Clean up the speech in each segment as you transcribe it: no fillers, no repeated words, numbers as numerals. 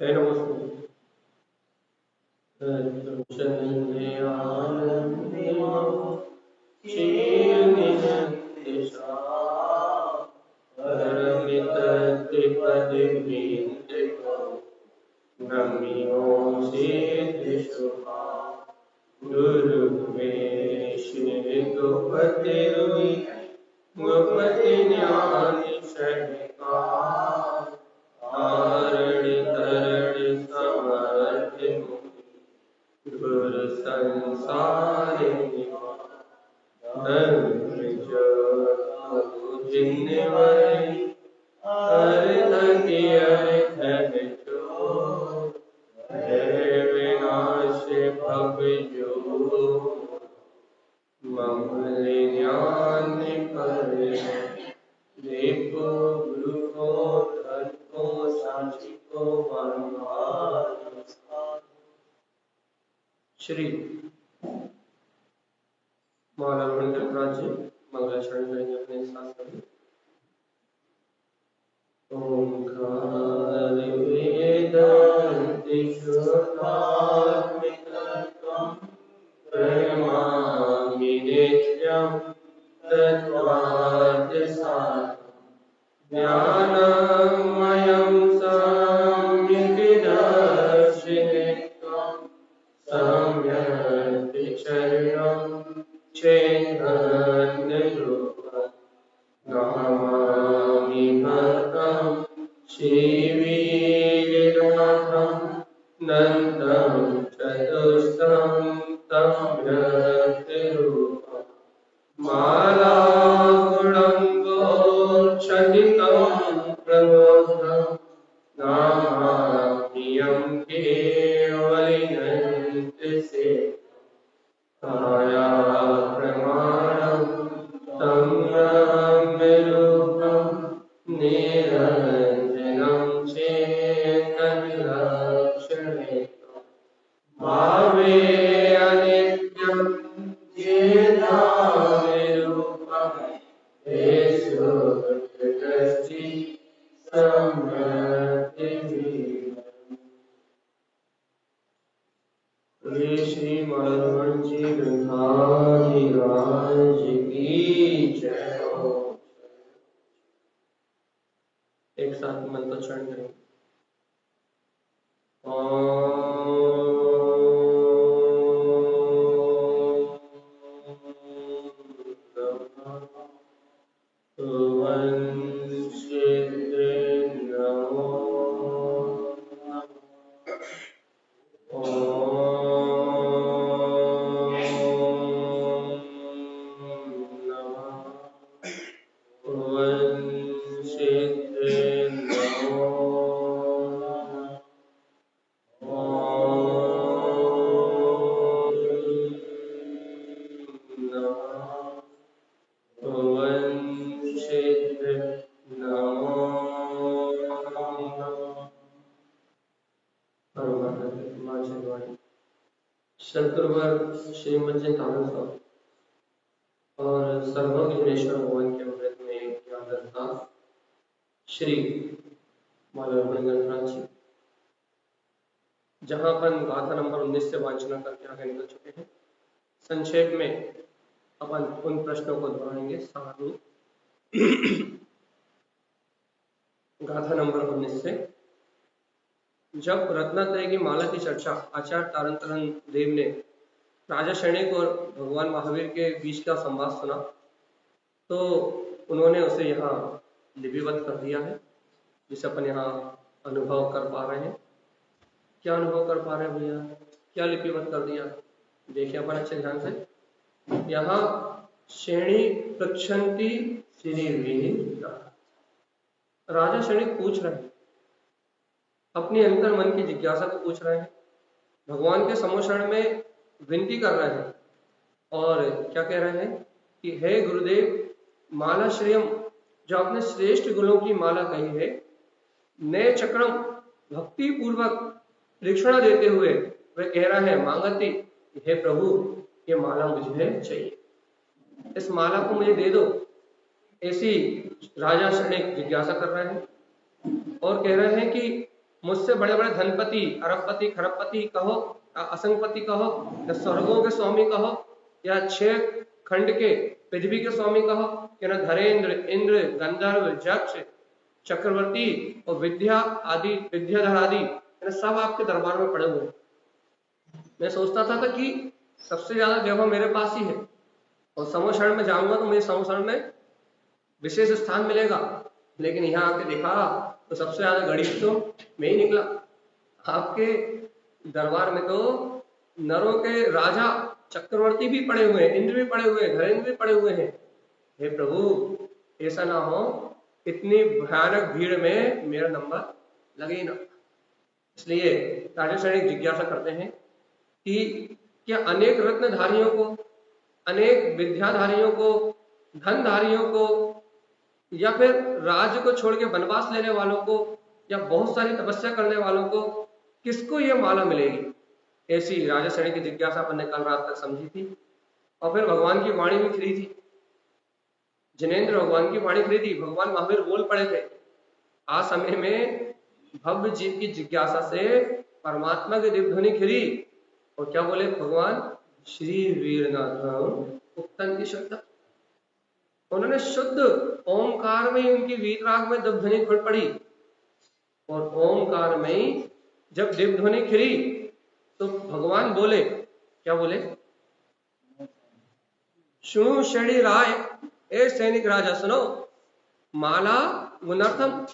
है नमस्कार। नमियो सिद्धि गुरुवे श्री गोपति गोपति ज्ञानी शनिकार कारण करण समर्थ गुरु संसार जिन्नवै हर धति धन चो विनाश भव जो ममल ज्ञान पर देखो गुरु धन को साक्षी को श्री मौला राज्य मंगला शरण करेंगे अपने साथ में। ओंकार वेदांति शुद्धात्मिकत्वं प्रेमामि नित्यं तद्वाद्यसारं ज्ञानमयं सम्यग्दर्शिनित्वं सम्यक् चरणं चैतन्यरूपं नमामि भक्तं श्रीवीरनाथं नन्दं चतुष्टं तं व्यक्तिरूपं मालागुणङ्गोच्छदितं प्रबोधं नमामि यं केवलिनन्तिसेव्यं काया प्रमाणं तं ब्रह्मरूपं निरञ्जनं चेतनलक्षणेकं भावे अनित्यं चेतनाविरूपं येषुदृष्टि श्री मनोहर जी गंगाधीराज की जय हो। एक साथ मंत्रोच्चारण करेंगे। शंकरवर श्रीमद और सर्वज्ञेश्वर भगवान के अमृत में ज्ञान दत्ता श्री मालवीय जी, जहां अपन गाथा नंबर 19 से वांछना करके आगे निकल चुके हैं। संक्षेप में अपन उन प्रश्नों को दोहराएंगे। साधु गाथा नंबर 19 से, जब रत्नात्रय की माला की चर्चा आचार्य तारतरन देव ने राजा शैणिक और भगवान महावीर के बीच का संवाद सुना तो उन्होंने उसे यहाँ लिपिबद्ध कर दिया है, जिसे अपन यहाँ अनुभव कर पा रहे हैं। क्या अनुभव कर पा रहे हैं भैया? क्या लिपिबद्ध कर दिया? देखिए अपन अच्छे ध्यान से। यहाँ श्रेणी प्रक्षंती श्री राजा शैणिक पूछ रहे हैं, अपने अंतर मन की जिज्ञासा को पूछ रहे हैं, भगवान के समोशरण में विनती कर रहे हैं और क्या कह रहे हैं कि हे गुरुदेव, माला श्रेयम, जो आपने श्रेष्ठ गुणों की माला कही है, नए चक्रम भक्ति पूर्वक परीक्षण देते हुए वह कह रहा है मांगती, हे प्रभु ये माला मुझे चाहिए, इस माला को मुझे दे दो। ऐसी राजा शैणिक जिज्ञासा कर रहे हैं और कह रहे हैं कि मुझसे बड़े बड़े धनपति, अरबपति, खरबपति कहो, असंगपति कहो, या स्वर्गों के स्वामी कहो, या 6 खंड के पृथ्वी के स्वामी कहो, कि ना धरेंद्र, इंद्र, गंधर्व, यक्ष, चक्रवर्ती और विद्याधर आदि सब आपके दरबार में पड़े हुए हैं। मैं सोचता था कि सबसे ज्यादा वैभव मेरे पास ही है, और समोशरण में जाऊंगा तो मुझे समोशरण में विशेष स्थान मिलेगा, लेकिन यहाँ आके देखा तो सबसे ज्यादा गरीब तो मैं ही निकला। आपके दरबार में तो नरों के राजा, चक्रवर्ती भी पड़े हुए हैं, इंद्र भी पड़े हुए हैं, धरेंद्र भी पड़े हुए हैं। हे प्रभु, ऐसा ना हो इतनी भयानक भीड़ में मेरा नंबर लगे ही ना। इसलिए राजा सैनिक जिज्ञासा करते हैं कि क्या अनेक रत्नधारियों को, अनेक विद्याधारियों को, धनधारियों को, या फिर राज्य को छोड़ के वनवास लेने वालों को, या बहुत सारी तपस्या करने वालों को, किसको ये माला मिलेगी? ऐसी राजा सैनिक की जिज्ञासा अपन ने कल रात तक समझी थी। और फिर भगवान की वाणी भी खरी थी, जिनेन्द्र भगवान की वाणी खरी थी। भगवान महावीर बोल पड़े थे, आज समय में भव्य जीव की जिज्ञासा से परमात्मा की दिव्य ध्वनि खिरी। और क्या बोले भगवान? श्री वीरनाथ उत्तन शुद्ध। उन्होंने शुद्ध ओमकार में ही उनकी वीतराग में दिव्य ध्वनि खुल पड़ी, और ओमकार में ही जब दिव्य ध्वनि खिरी तो भगवान बोले, क्या बोले? सुनो शनि राय, ए सैनिक राजा सुनो, माला गुणार्थम,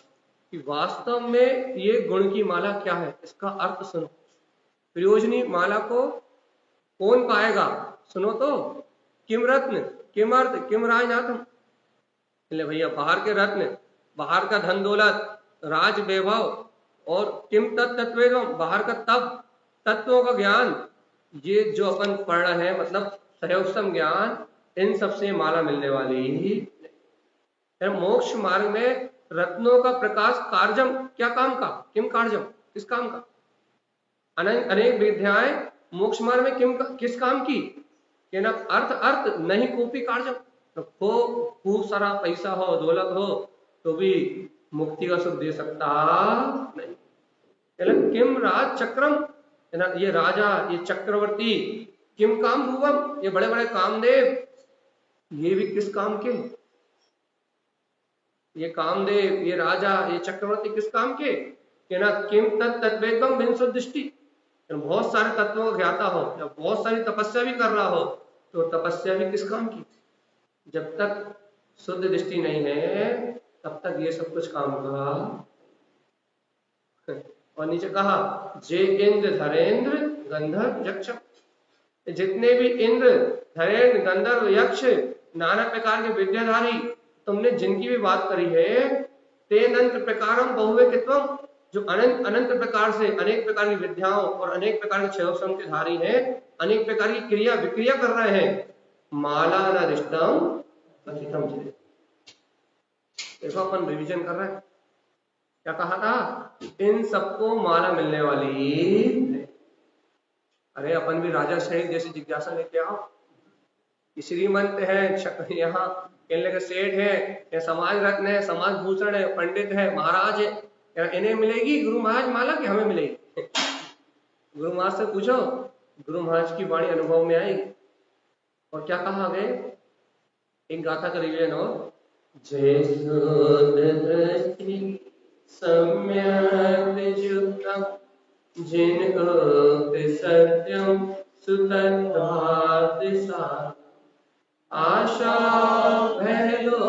कि वास्तव में ये गुण की माला क्या है, इसका अर्थ सुनो। प्रयोजनी माला को कौन पाएगा? सुनो तो, किम रत्न, किम अर्थ, किम राजनाथम। भैया बाहर के रत्न, बाहर का धन दौलत, राज वैभव, और किम तत्वेदम, बाहर का तप, तत्वों का ज्ञान, ये जो अपन पढ़ रहे हैं, मतलब सहयोगसम ज्ञान, इन सबसे माला मिलने वाली ही। मोक्ष मार्ग में रत्नों का प्रकाश कार्यम, क्या काम का? किम कार्यम, किस काम का? अनेक विद्याएं मोक्ष मार्ग में किस काम की? कि ना अर्थ नहीं कोपी कार्यम। तो खूब सारा पैसा हो, दौलत हो, तो भी मुक्ति का सुख दे सकता नहीं। किम राज चक्रम, है ना, ये राजा, ये चक्रवर्ती, किम काम भुवम, ये बड़े बड़े कामदेव, ये भी किस काम के? ये कामदेव, ये राजा, ये चक्रवर्ती किस काम के? कि ना किम तत्वेदम विंशु दृष्टि, बहुत सारे तत्वों को ज्ञाता हो, या बहुत सारी तपस्या भी कर रहा हो, तो तपस्या भी किस काम की? जब तक शुद्ध दृष्टि नहीं है तब तक ये सब कुछ काम का। और नीचे कहा, जे इंद्र धरेंद्र गंधर्व यक्ष, जितने भी इंद्र, धरेंद्र, गंधर्व, यक्ष, नाना प्रकार के विद्याधारी, तुमने जिनकी भी बात करी है, ते अनंत प्रकारम बहुवे कित्वम, जो अनंत अनंत प्रकार से, अनेक प्रकार की विद्याओं और अनेक प्रकार के क्षयोक्षम के धारी हैं, अनेक प्रकार की क्रिया विक्रिया कर रहे हैं, माला नरिष्टम कथितम चले। देखो अपन रिवीजन कर रहे हैं, क्या कहा था? इन सबको माला मिलने वाली है। अरे अपन भी राजा सैनिक जैसी जिज्ञासा लेके आओ। श्रीमंत है, यहाँ कहने लगे सेठ है, या समाज रत्न है, समाज भूषण है, पंडित है, महाराज है, इन्हें मिलेगी गुरु महाराज माला कि हमें मिलेगी? गुरु महाराज से पूछो, गुरु महाराज की वाणी अनुभव में आएगी। और क्या कहा आगे? एक गाथा का रिवीजन हो, जय सम्यक युक्तम जिन सत्यम सुतद्भात सा, आशा भैलो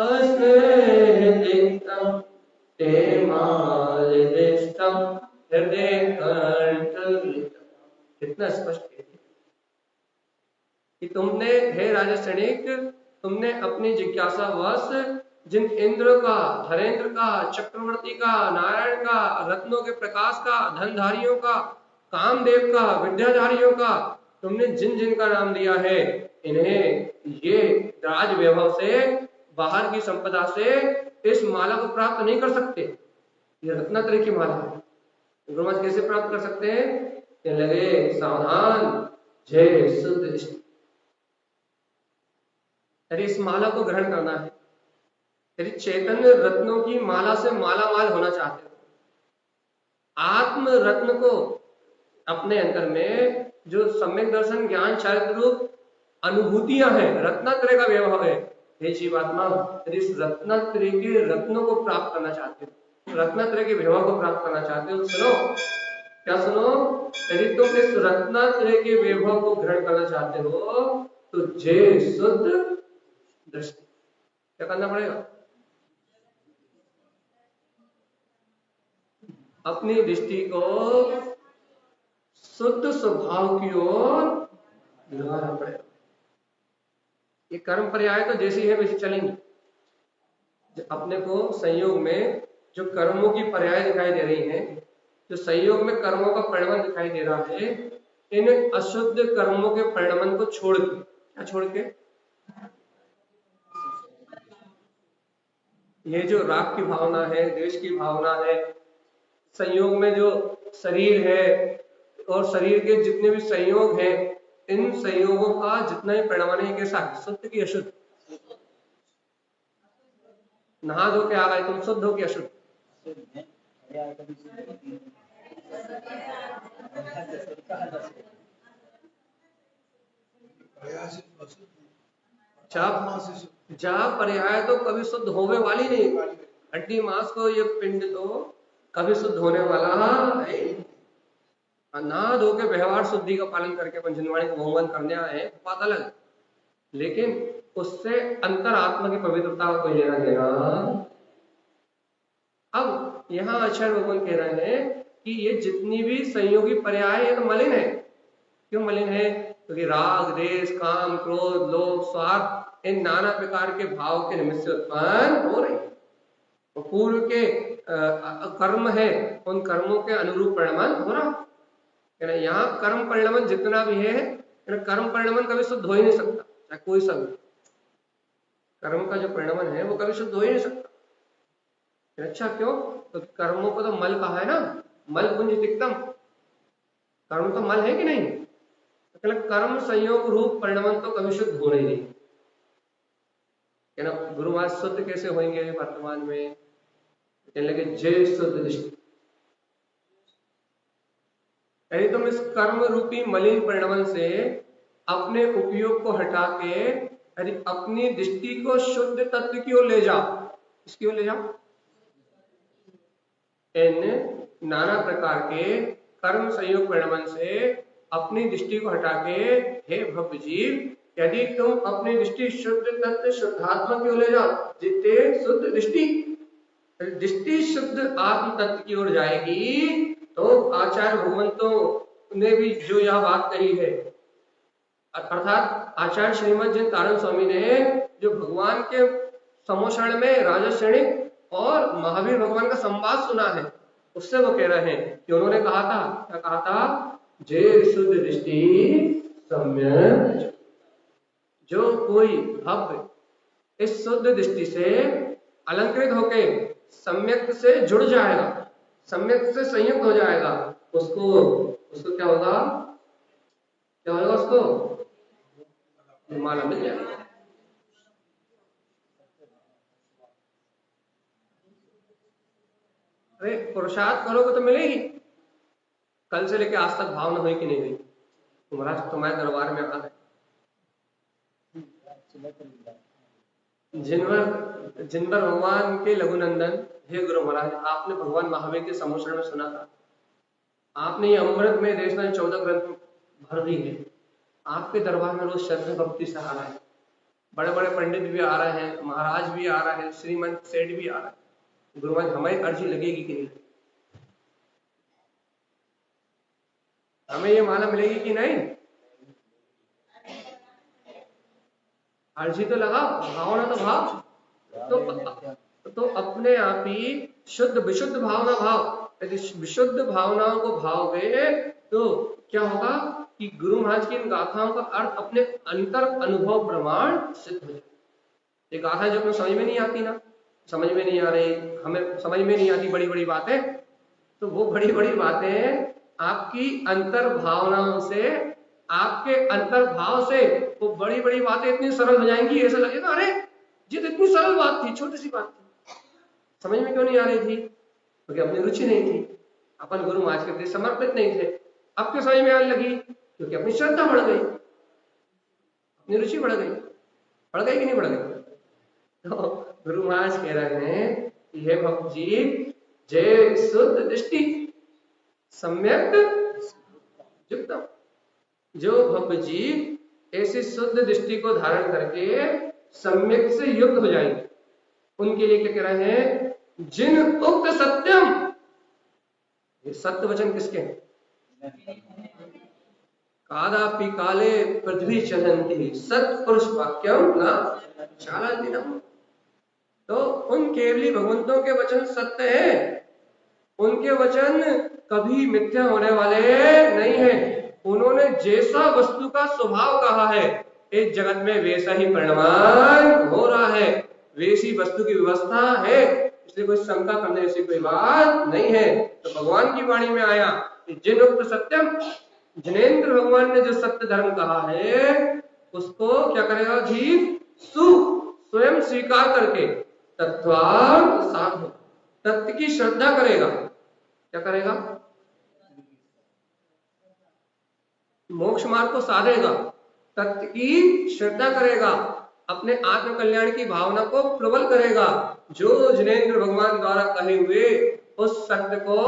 अस्नेहितम ते मालिष्टम हृदय कंठलितम। कितना स्पष्ट है कि तुमने, हे राजा सैनिक, तुमने अपनी जिज्ञासा वश जिन इंद्र का, धरेंद्र का, चक्रवर्ती का, नारायण का, रत्नों के प्रकाश का, धनधारियों का, कामदेव का, विद्याधारियों का, तुमने जिन जिन का नाम दिया है, इन्हें ये राज वैभव से, बाहर की संपदा से इस माला को प्राप्त नहीं कर सकते। ये रत्नात्रय की माला है, गुरु महाराज कैसे प्राप्त कर सकते हैं? कहने लगे, सावधान, जय शुद्ध। यदि इस माला को ग्रहण करना है, यदि चैतन्य रत्नों की माला से माला माल होना चाहते हो, आत्म रत्न को अपने अंदर में जो सम्यक दर्शन ज्ञान चारित्र रूप अनुभूतियां हैं, रत्नत्रय का व्यवहार है। हे जीवात्मा, यदि इस रत्नत्रय के रत्नों को प्राप्त करना चाहते हो, रत्नत्रय के व्यवहार को प्राप्त करना चाहते हो, तो सुनो, क्या सुनो, यदि तुम इस रत्नत्रय के वैभव को ग्रहण करना चाहते हो तो जय शुद्ध दृष्टि, क्या करना पड़ेगा? अपनी दृष्टि को शुद्ध स्वभाव की ओर लगाना पड़ेगा। ये कर्म पर्याय तो जैसी है वैसी चलेंगी। अपने को संयोग में जो कर्मों की पर्याय दिखाई दे रही हैं, जो संयोग में कर्मों का परिणाम दिखाई दे रहा है, इन अशुद्ध कर्मों के परिणाम को छोड़ के, क्या छोड़ के? ये जो राग की भावना है, द्वेष की भावना है, संयोग में जो शरीर है और शरीर के जितने भी संयोग हैं, इन संयोगों का जितना भी परिणाम है कैसा है? शुद्ध की अशुद्ध? नहा धो के आ गए तुम, शुद्ध हो कि अशुद्ध? जहाँ पर्याय तो कभी शुद्ध होने वाली नहीं, हड्डी मांस को ये पिंड तो कभी शुद्ध होने वाला नहीं। नहा धो के व्यवहार शुद्धि का पालन करके अपन जिनवाणी को भगवान करने आए, बात अलग, लेकिन उससे अंतर आत्मा की पवित्रता का कोई लेना देना। अब यहाँ आचार्य भगवान कह रहे हैं कि ये जितनी भी संयोगी पर्याय है तो मलिन है। क्यों मलिन है? क्योंकि राग, देश, काम, क्रोध, लोभ, स्वार्थ, इन नाना प्रकार के भाव के निमित्त से उत्पन्न हो रही है। पूर्व के कर्म है, उन कर्मों के अनुरूप परिणाम हो रहा है। यहाँ कर्म परिणाम जितना भी है, कर्म परिणाम कभी शुद्ध हो ही नहीं सकता, चाहे कोई सा भी कर्म का जो परिणाम है वो कभी शुद्ध हो ही नहीं सकता। अच्छा क्यों? तो कर्मों को तो मल कहा है ना, मल पुंज तिक्तम, कर्म तो मल है कि नहीं? तो कर्म संयोग रूप परिणाम तो कभी शुद्ध हो नहीं, है ना। गुरु महाराज शुद्ध कैसे होंगे वर्तमान में? कहने लगे जय शुद्ध दृष्टि। यदि तुम इस कर्म रूपी मलिन परिणाम से अपने उपयोग को हटा के यदि अपनी दृष्टि को शुद्ध तत्व की ओर ले जाओ, इसकी ओर ले जाओ, इन नाना प्रकार के कर्म संयोग परिणाम से अपनी दृष्टि को हटा के, हे भव्य जीव, यदि तुम अपनी दृष्टि शुद्ध तत्व शुद्धात्मा की ओर ले जाओ, जितने शुद्ध दृष्टि शुद्ध आत्म तत्व की ओर जाएगी, तो आचार्य भगवंतों ने भी जो यह बात कही है, अर्थात आचार्य श्रीमद जिन तारण स्वामी ने जो भगवान के समोषण में राजा श्रेणिक और महावीर भगवान का संवाद सुना है, उससे वो कह रहे हैं कि उन्होंने कहा था, क्या कहा था? जय शुद्ध दृष्टि सम्यक, जो कोई भव्य इस शुद्ध दृष्टि से अलंकृत होके सम्यक से जुड़ जाएगा, सम्यक से संयुक्त हो जाएगा, उसको क्या होगा? क्या होगा? उसको माला मिल जाएगा। अरे पुरुषार्थ करोगे तो मिलेगी। कल से लेके आज तक भावना हुई कि नहीं हुई? महाराज तुम्हारे दरबार में आ गए, जिनवर भगवान के लघुनंदन, हे गुरु महाराज, आपने भगवान महावीर के समोषण में सुना था, आपने ये अमृत में देश में 14 ग्रंथ भर दी है, आपके दरबार में रोज श्रद्धा भक्ति से आ रहा है, बड़े बड़े पंडित भी आ रहे हैं, महाराज भी आ रहा है, श्रीमंत सेठ भी आ रहा है। गुरु महाराज हमें अर्जी लगेगी कि नहीं? हमें ये माला मिलेगी कि नहीं? अर्जी तो लगाओ, भावना तो भाव, तो अपने आप ही शुद्ध विशुद्ध भावना भाव, यदि विशुद्ध भावनाओं को भावोगे तो क्या होगा कि गुरु महाराज की इन गाथाओं का अर्थ अपने अंतर अनुभव प्रमाण सिद्ध हो जाए। ये गाथा जो अपने समझ में नहीं आती ना, समझ में नहीं आ रही, हमें समझ में नहीं आती बड़ी बड़ी बातें, तो वो बड़ी बड़ी बातें आपकी अंतर भावनाओं से, आपके अंतर भाव से वो बड़ी बड़ी बातें इतनी सरल हो जाएंगी, ऐसा लगेगा अरे ये तो इतनी सरल बात थी, छोटी सी बात थी, समझ में क्यों नहीं आ रही थी? क्योंकि अपनी रुचि नहीं थी। अपन गुरु महाराज के प्रति समर्पित नहीं थे। अब क्यों समझ में आने लगी? क्योंकि अपनी श्रद्धा बढ़ गई, अपनी रुचि बढ़ गई कि नहीं बढ़ गई? तो गुरु महाराज कह रहे हैं कि हे भक्त जी, जय शुद्ध दृष्टि सम्यक युक्तम। जो भक्त जी ऐसी शुद्ध दृष्टि को धारण करके सम्यक से युक्त हो जाएंगे, उनके लिए क्या कह रहे हैं? जिन उक्त सत्यम, ये सत्य वचन किसके हैं? कादापि काले पृथ्वी चलंती सत्पुरुष वाक्यम न चालंती न। तो उन केवली भगवंतों के वचन सत्य है, उनके वचन कभी मिथ्या होने वाले नहीं है। उन्होंने जैसा वस्तु का स्वभाव कहा है इस जगत में वैसा ही परिणाम हो रहा है, वैसी वस्तु की व्यवस्था है, इसलिए कोई शंका करने जैसी कोई बात नहीं है। तो भगवान की वाणी में आया कि जिन उक्त सत्यम, जिनेंद्र भगवान ने जो सत्य धर्म कहा है उसको क्या करेगा? जीव स्वयं स्वीकार करके तत्वार्थ साध, तत्व की श्रद्धा करेगा। क्या करेगा? मोक्ष मार्ग को साधेगा, तत्व की श्रद्धा करेगा, अपने आत्म कल्याण की भावना को प्रबल करेगा। जो जिनेंद्र भगवान द्वारा कहे हुए उस सत्य को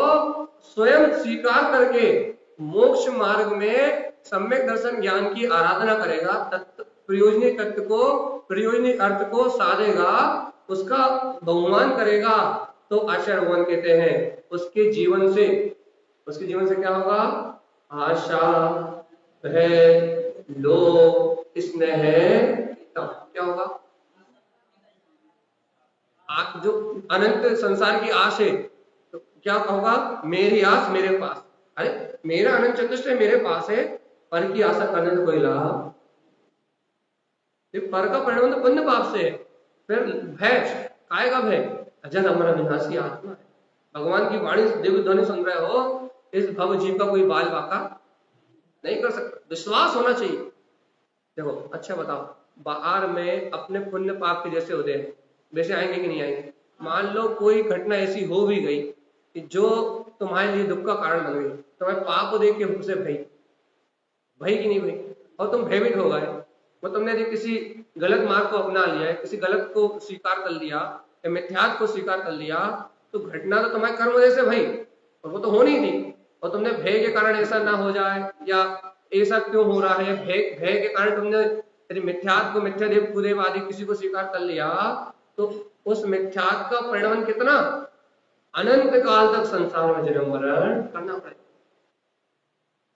स्वयं स्वीकार करके मोक्ष मार्ग में सम्यक दर्शन ज्ञान की आराधना करेगा, तत्व प्रयोजनीय तत्व को, प्रयोजनीय अर्थ को साधेगा, उसका बहुमान करेगा, तो आचार्य भगवान कहते हैं उसके जीवन से क्या होगा? आशा, भय, लोभ, स्नेह, क्या होगा? जो अनंत संसार की आस है, तो क्या होगा? मेरी आस मेरे पास, अरे मेरा अनंत चतुष्टय मेरे पास है, पर की आशा करने से कोई लाभ? पर का परिणाम तो पुण्य पाप से है। फिर भय, काय का भय? अजर अमर अविनाशी आत्मा है। भगवान की वाणी दिव्य ध्वनि सुन रहे हो, इस भव जीव का कोई बाल बाका नहीं कर सकता। विश्वास होना चाहिए। देखो अच्छा बताओ, बाहर में अपने पुण्य पाप के जैसे होते हैं, वैसे आएंगे कि नहीं आएंगे? मान लो कोई घटना ऐसी हो भी गई कि जो तुम्हारे लिए दुख का कारण बन गई, तुम्हारे पाप को देख के उसे भई कि नहीं भई, और तुम भयभीत हो गए, वो तुमने किसी गलत मार्ग को अपना लिया है, किसी गलत को स्वीकार कर लिया, मिथ्यात्व को स्वीकार कर लिया, तो घटना तो तुम्हारे कर्म जैसे भई, और वो तो होनी थी, और तुमने भय के कारण ऐसा ना हो जाए, या ऐसा क्यों हो रहा है, भय के कारण तुमने यदि मिथ्यात्व को, मिथ्यादेव कुदेव आदि किसी को स्वीकार कर लिया, तो उस मिथ्यात्व का परिणाम कितना? अनंत काल तक संसार में जन्म मरण करना पड़ेगा।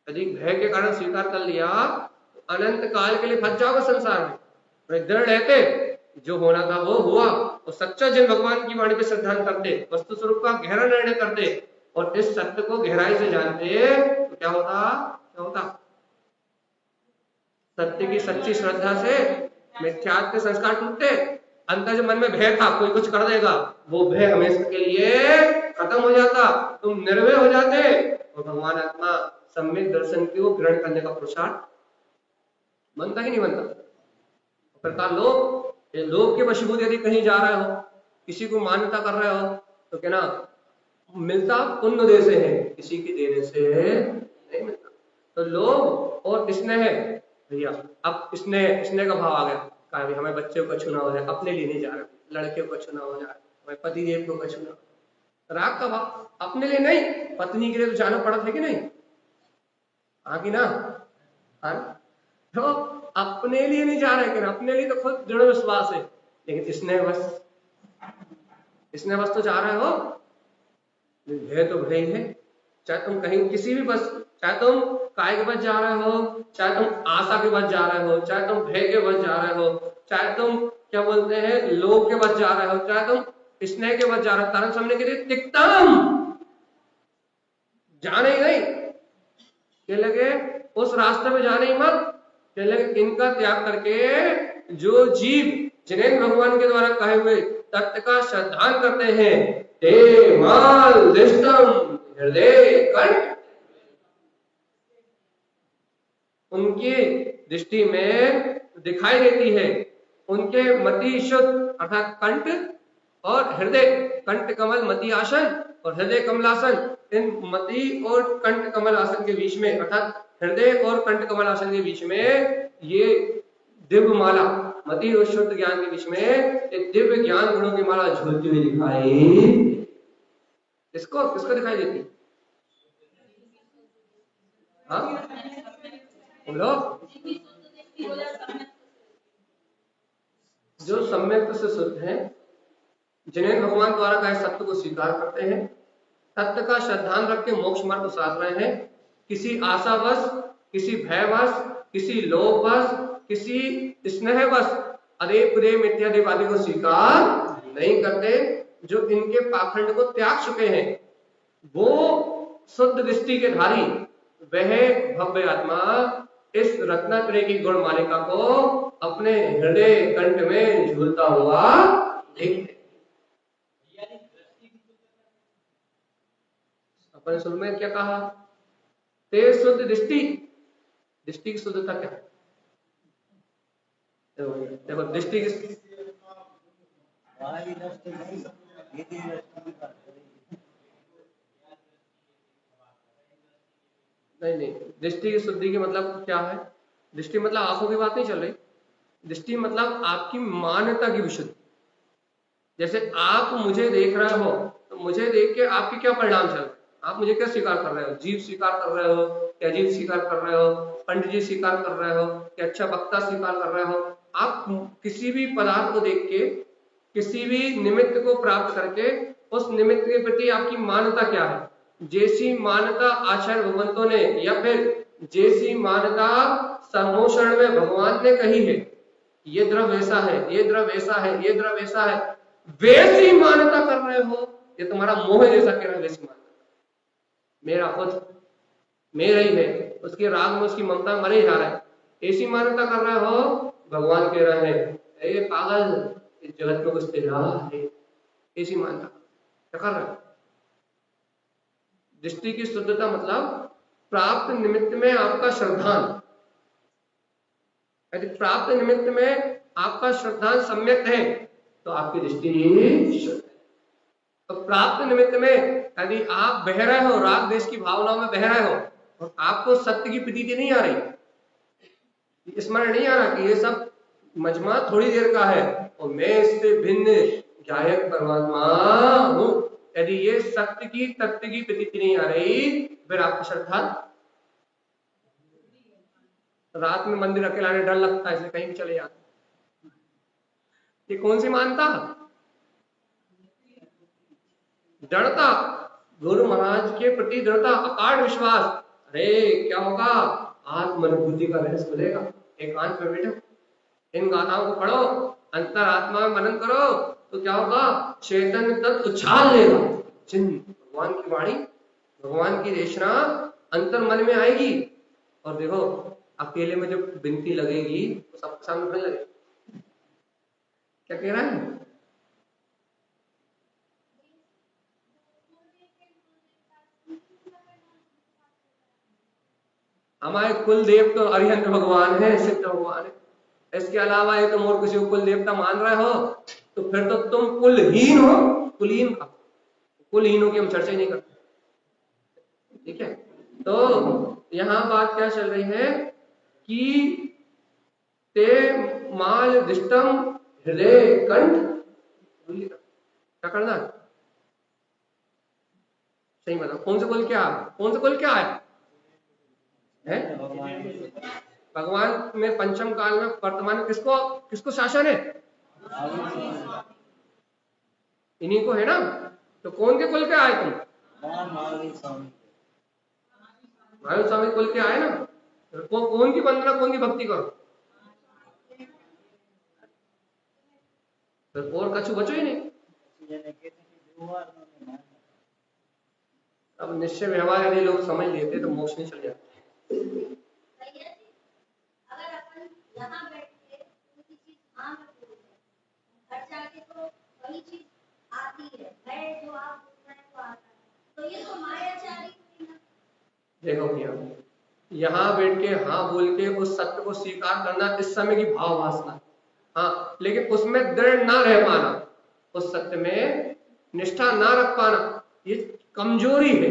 यदि भय के कारण स्वीकार कर लिया तो अनंत काल के लिए फंस जाओगे संसार में। दृढ़ रहते, जो होना था वो हुआ, और सच्चा जन भगवान की वाणी पे श्रद्धा करते, वस्तु स्वरूप का गहरा निर्णय करते, और इस सत्य को गहराई से जानते, तो क्या होता? सत्य की सच्ची श्रद्धा से मिथ्यात्व के संस्कार टूटते। अंतर जो मन में भय था कोई कुछ कर देगा, वो भय हमेशा के लिए खत्म हो जाता, तुम निर्भय हो जाते, और भगवान आत्मा सम्यक दर्शन को ग्रहण करने का पुरुषार्थ बनता कि नहीं बनता? प्रकार लोग के वशीभूत यदि कहीं जा रहे हो, किसी को मान्यता कर रहे हो, तो क्या ना मिलता पुण्य दे से है, किसी की देने से नहीं मिलता। तो लोभ और स्नेह भैया, अब स्नेह का भाव आ गया, कहा हमें बच्चों को छूना हो जाए, अपने लिए नहीं जा रहे, लड़कियों को छूना हो जाए, हमें पति देव को छूना, राग का भाव, अपने लिए नहीं, पत्नी के लिए तो जाना पड़ा था कि नहीं? हाँ कि ना? तो अपने लिए नहीं जा रहे, अपने लिए तो खुद दृढ़ विश्वास है, लेकिन स्नेह बस तो जा रहे हो, भय तो भय है। चाहे तुम कहीं किसी भी बस, चाहे तुम काय के बस जा रहे हो, चाहे तुम आशा के बस जा रहे हो, चाहे तुम भय के बस जा रहे हो, चाहे तुम क्या बोलते हैं लोभ के बस जा रहे हो, चाहे तुम स्नेह के बस जा रहे हो, तारण समझने के लिए तिक्तम जाने ही नहीं, क्या लगे उस रास्ते में जाने ही मत, क्या लगे इनका त्याग करके जो जीव जिनेंद्र भगवान के द्वारा कहे हुए तत्व का श्रद्धान करते हैं, ते माल दिष्टम हृदय कंठ, उनकी दृष्टि में दिखाई देती है, उनके मति शुद्ध अर्थात कंठ और हृदय, कंठ कमल मति आसन और हृदय कमलासन, इन मति और कंठ कमल आसन के बीच में, अर्थात हृदय और कंठ कमल आसन के बीच में ये दिव्य माला, मति और शुद्ध ज्ञान के बीच में एक दिव्य ज्ञान गुणों की माला झूलती हुई दिखाई, इसको किसको दिखाई देती? हाँ बोलो। जो सम्यक से शुद्ध हैं, जिन्हें भगवान द्वारा कहे सत्य को स्वीकार करते हैं, सत्य का श्रद्धान रख के मोक्ष मार्ग को साध रहे हैं, किसी आशावश, किसी भयवश, किसी लोभवश, किसी स्नेहवश अदेव प्रेम इत्यादि वादी को स्वीकार नहीं करते, जो इनके पाखंड को त्याग चुके हैं, वो शुद्ध दृष्टि के धारी वह भव्य आत्मा इस रत्नात्रय की गुण मालिका को अपने हृदय कंठ में झूलता हुआ देखते। अपन शुरू में क्या कहा? ते शुद्ध दृष्टि, दृष्टि की शुद्धता क्या है? देखो दृष्टि की नहीं, दृष्टि की शुद्धि की मतलब क्या है? दृष्टि मतलब आंखों की बात नहीं चल रही, दृष्टि मतलब आपकी मान्यता की विशुद्धि। जैसे आप मुझे देख रहे हो तो मुझे देख के आपके क्या परिणाम चल रहे हैं? आप मुझे क्या स्वीकार कर रहे हो? जीव स्वीकार कर रहे हो क्या? जीव स्वीकार कर रहे हो? पंडित जी स्वीकार कर रहे हो क्या? अच्छा वक्ता स्वीकार कर रहे हो? आप किसी भी पदार्थ को देख के, किसी भी निमित्त को प्राप्त करके उस निमित्त के प्रति आपकी मान्यता क्या है? जैसी मान्यता आचार्य भगवंतों ने या फिर जैसी मान्यता सर्वोषण में भगवान ने कही है, ये द्रव्य ऐसा है, ये द्रव्य ऐसा है, ये द्रव्य ऐसा है, वैसी मान्यता कर रहे हो, ये तुम्हारा मोह जैसा कह रहा है, वैसी मान्यता, मेरा खुद मेरा ही है, उसके राग में उसकी ममता में मरे जा रहा है, ऐसी मान्यता कर रहे हो। भगवान कह रहे हैं ये पागल, इस जगत में कुछ तेरा है, ऐसी मान्यता क्या कर रहे हो? दृष्टि की शुद्धता मतलब प्राप्त निमित्त में आपका श्रद्धान, यदि प्राप्त निमित्त में आपका श्रद्धान सम्यक है तो आपकी दृष्टि शुद्ध है। तो प्राप्त निमित्त में यदि आप बह रहे हो, राग देश की भावनाओं में बह रहे हो और आपको सत्य की प्रतीति नहीं आ रही, स्मरण नहीं आ रहा कि ये सब मजमा थोड़ी देर का है और मैं इससे भिन्न गायक परमात्मा हूं, यदि ये सत्य की तत्व की प्रतीति नहीं आ रही, फिर आपकी श्रद्धा, रात में मंदिर अकेला आने डर लगता है इसलिए कहीं भी चले जाते, ये कौन सी मानता? दृढ़ता, गुरु महाराज के प्रति दृढ़ता, अपार विश्वास। अरे क्या होगा? आत्मानुभूति का रहस्य मिलेगा। एकांत में बैठो, इन गाथाओं को पढ़ो, अंतर आत्मा में मनन करो तो क्या होगा? चैतन्य तत्व उछाल लेगा। भगवान की वाणी, भगवान की देशना अंतर मन में आएगी और देखो अकेले में जब बिनती लगेगी तो सबके सामने नहीं लगेगी। क्या कह रहा है? हमारे कुल देव तो अरिहंत भगवान है, सिद्ध भगवान है। इसके अलावा ये तुम और किसी को कुल देवता मान रहे हो तो फिर तो तुम कुलहीन हो। कुलहीन का, कुलहीनों की हम चर्चा ही नहीं करते, ठीक है? तो यहाँ बात क्या चल रही है कि ते माल दिष्टम हृदय कंठ, क्या करना है? सही मतलब कौन सा कुल क्या है? कौन सा कुल क्या है? भगवान में पंचम काल में वर्तमान में किसको किसको शासन है? इन्हीं को है ना। तो कौन के कुल के आए तुम? महावीर स्वामी कुल के आए ना। तो कौन की वंदना, कौन की भक्ति करो? तो और कछु बचो ही नहीं। अब निश्चय व्यवहार यदि लोग समझ लेते तो मोक्ष नहीं चल जाते। अगर अपन यहाँ बैठ के कोई चीज हाँ में बोल रहे हैं, घर जाके तो वही चीज आती है जो आप बोल रहे हैं वो आता है, तो ये तो मायाचारी हुई ना। देखो भैया, यहाँ बैठ के हाँ बोल के उस सत्य को स्वीकार करना इस समय की भाव वासना, हाँ, लेकिन उसमें दृढ़ ना रह पाना, उस सत्य में निष्ठा ना रख पाना, ये कमजोरी है।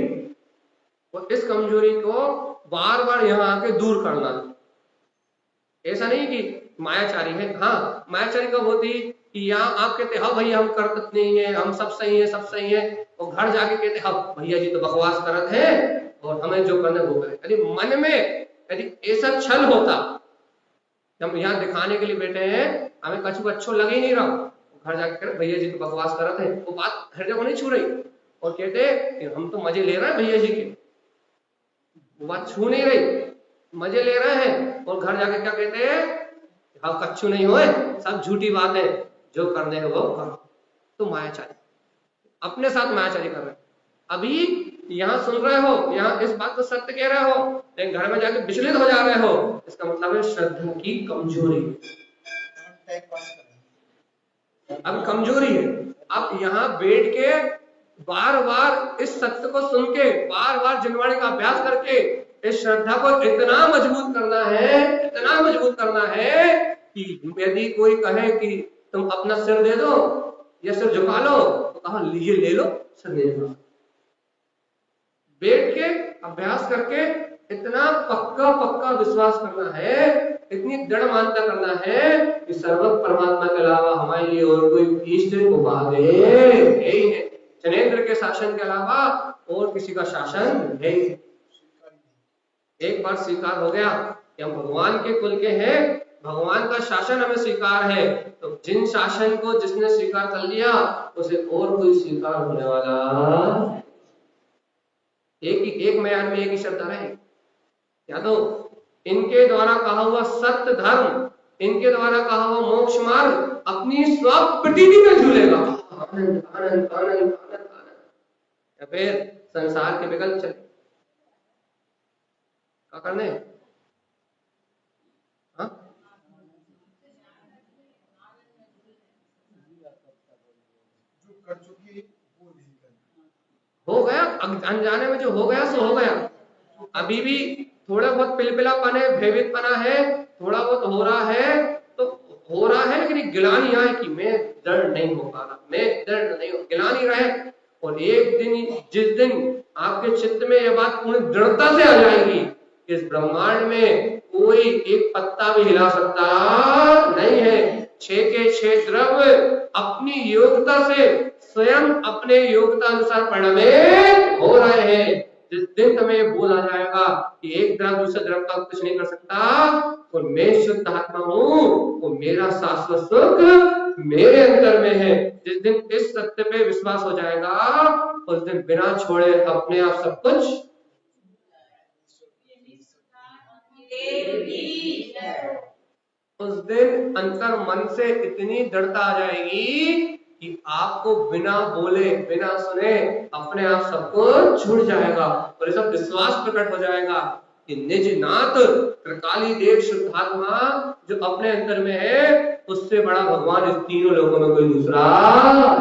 और इस कमजोरी को बार बार यहाँ आके दूर करना। ऐसा नहीं कि मायाचारी है। हाँ, मायाचारी कब होती कि यहाँ आप कहते हाँ भैया हम करत नहीं है, हम सब सही है, सब सही है, और घर जाके कहते हाँ भैया जी तो बकवास करत है और हमें जो करना वो करें। यदि मन में यदि ऐसा छल होता, हम यहाँ दिखाने के लिए बैठे हैं, हमें कछु अच्छो लगे ही नहीं रहा, घर जाके भैया जी तो बकवास करत है, वो बात हृदय को नहीं छू रही, और कहते कि हम तो मजे ले रहे हैं भैया जी के, वो बात छू नहीं रही, मजे ले रहे हैं, और घर जाके क्या कहते हैं, हाँ कच्छु नहीं होए, सब झूठी बात है, जो करने है वो करो। तो मायाचारी अपने साथ मायाचारी कर रहे हैं। अभी यहाँ सुन रहे हो, यहाँ इस बात को सत्य कह रहे हो, लेकिन घर में जाके विचलित हो जा रहे हो, इसका मतलब है श्रद्धा की कमजोरी। अब कमजोरी है। अब यहाँ बैठ के बार बार इस सत्य को सुन के, बार बार जिनवाणी का अभ्यास करके इस श्रद्धा को इतना मजबूत करना है, इतना मजबूत करना है कि यदि कोई कहे कि तुम अपना सिर दे दो या सिर झुका लो, तो कहा लीजिए ले लो, सिर दे दो। बैठ के अभ्यास करके इतना पक्का पक्का विश्वास करना है, इतनी दृढ़ मान्यता करना है कि सर्व परमात्मा के अलावा हमारे लिए और कोई इष्ट उपाधि है ही नहीं। जनेंद्र के शासन के अलावा और किसी का शासन है ही। एक बार स्वीकार हो गया कि हम भगवान के कुल के हैं, भगवान का शासन हमें स्वीकार है, तो जिन शासन को जिसने स्वीकार कर लिया उसे और कोई स्वीकार होने वाला। एक म्यान में एक ही शब्द है, या तो इनके द्वारा कहा हुआ सत्य धर्म, इनके द्वारा कहा हुआ मोक्ष मार्ग अपनी स्वप्रतीति में झूलेगा, आनंद आनंद आनंद आनंद, या फिर संसार के विकल्प चले। क्या करने? हाँ? हो गया, अनजाने में जो हो गया सो हो गया। अभी भी थोड़ा बहुत पिलपिलापन है, भयभीतपना है, थोड़ा बहुत हो रहा है, तो हो रहा है, लेकिन गिलानी आए कि मैं दर्द नहीं हो पा रहा, मैं दर्द नहीं हो, गिलानी रहे। और एक दिन, जिस दिन आपके चित्त में यह बात पूरी दृढ़ता से आ जाएगी, इस ब्रह्मांड में कोई एक पत्ता भी हिला सकता नहीं है, 6 के 6 द्रव्य अपनी योग्यता से स्वयं अपने योग्यता अनुसार परिणमित हो रहे हैं। जिस दिन तुम्हें बोल आ जाएगा कि एक द्रव्य दूसरे द्रव्य का कुछ नहीं कर सकता, और मैं शुद्ध आत्मा हूँ, वो मेरा शाश्वत सुख मेरे अंदर में है, जिस दिन इस सत्य पे विश्वास हो जाएगा, उस दिन बिना छोड़े अपने आप सब कुछ। उस दिन अंतर मन से इतनी दृढ़ता आ जाएगी कि आपको बिना बोले बिना सुने अपने आप सबको छूट जाएगा, और ये सब विश्वास प्रकट हो जाएगा कि निज नाथ त्रिकाली देव शुद्धात्मा जो अपने अंदर में है, उससे बड़ा भगवान इस तीनों लोगों में कोई दूसरा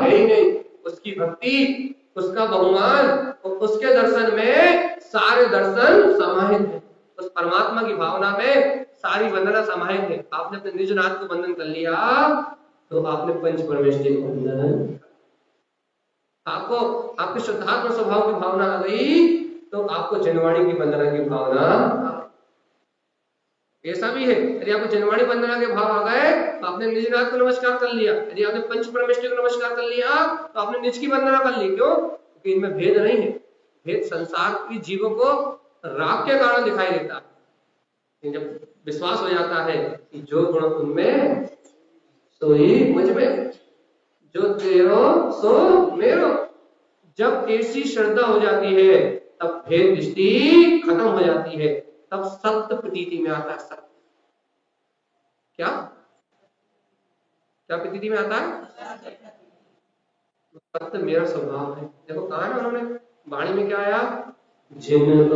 है ही नहीं। उसकी भक्ति, उसका बहुमान और उसके दर्शन में सारे दर्शन समाहित है, उस परमात्मा की भावना में सारी वंदना समाहित है। आपने अपने निज नाथ को वंदन कर लिया तो आपने पंच परमेष्टि को वंदन, आपको आपके शुद्धात्मा स्वभाव की भावना आ गई तो आपको जनवाणी की वंदना की भावना। ऐसा भी है, यदि आपको जनवाणी वंदना के भाव आ गए तो आपने निज नाथ को नमस्कार कर लिया, यदि आपने पंच परमेष्टि को नमस्कार कर लिया तो आपने निज की वंदना कर ली। क्यों? क्योंकि इनमें भेद नहीं है, भेद संसार की जीवों को राग के कारण दिखाई देता है। जब विश्वास हो जाता है कि जो गुण उनमें सो ही मुझ में, जो तेरो सो मेरो, जब ऐसी श्रद्धा हो जाती है तब भेद दृष्टि खत्म हो जाती है, तब सत्य प्रतीति में आता है। सत्य क्या क्या प्रतीति में आता है? सत्य मेरा स्वभाव है। देखो कहा ना उन्होंने वाणी में क्या आया, जिन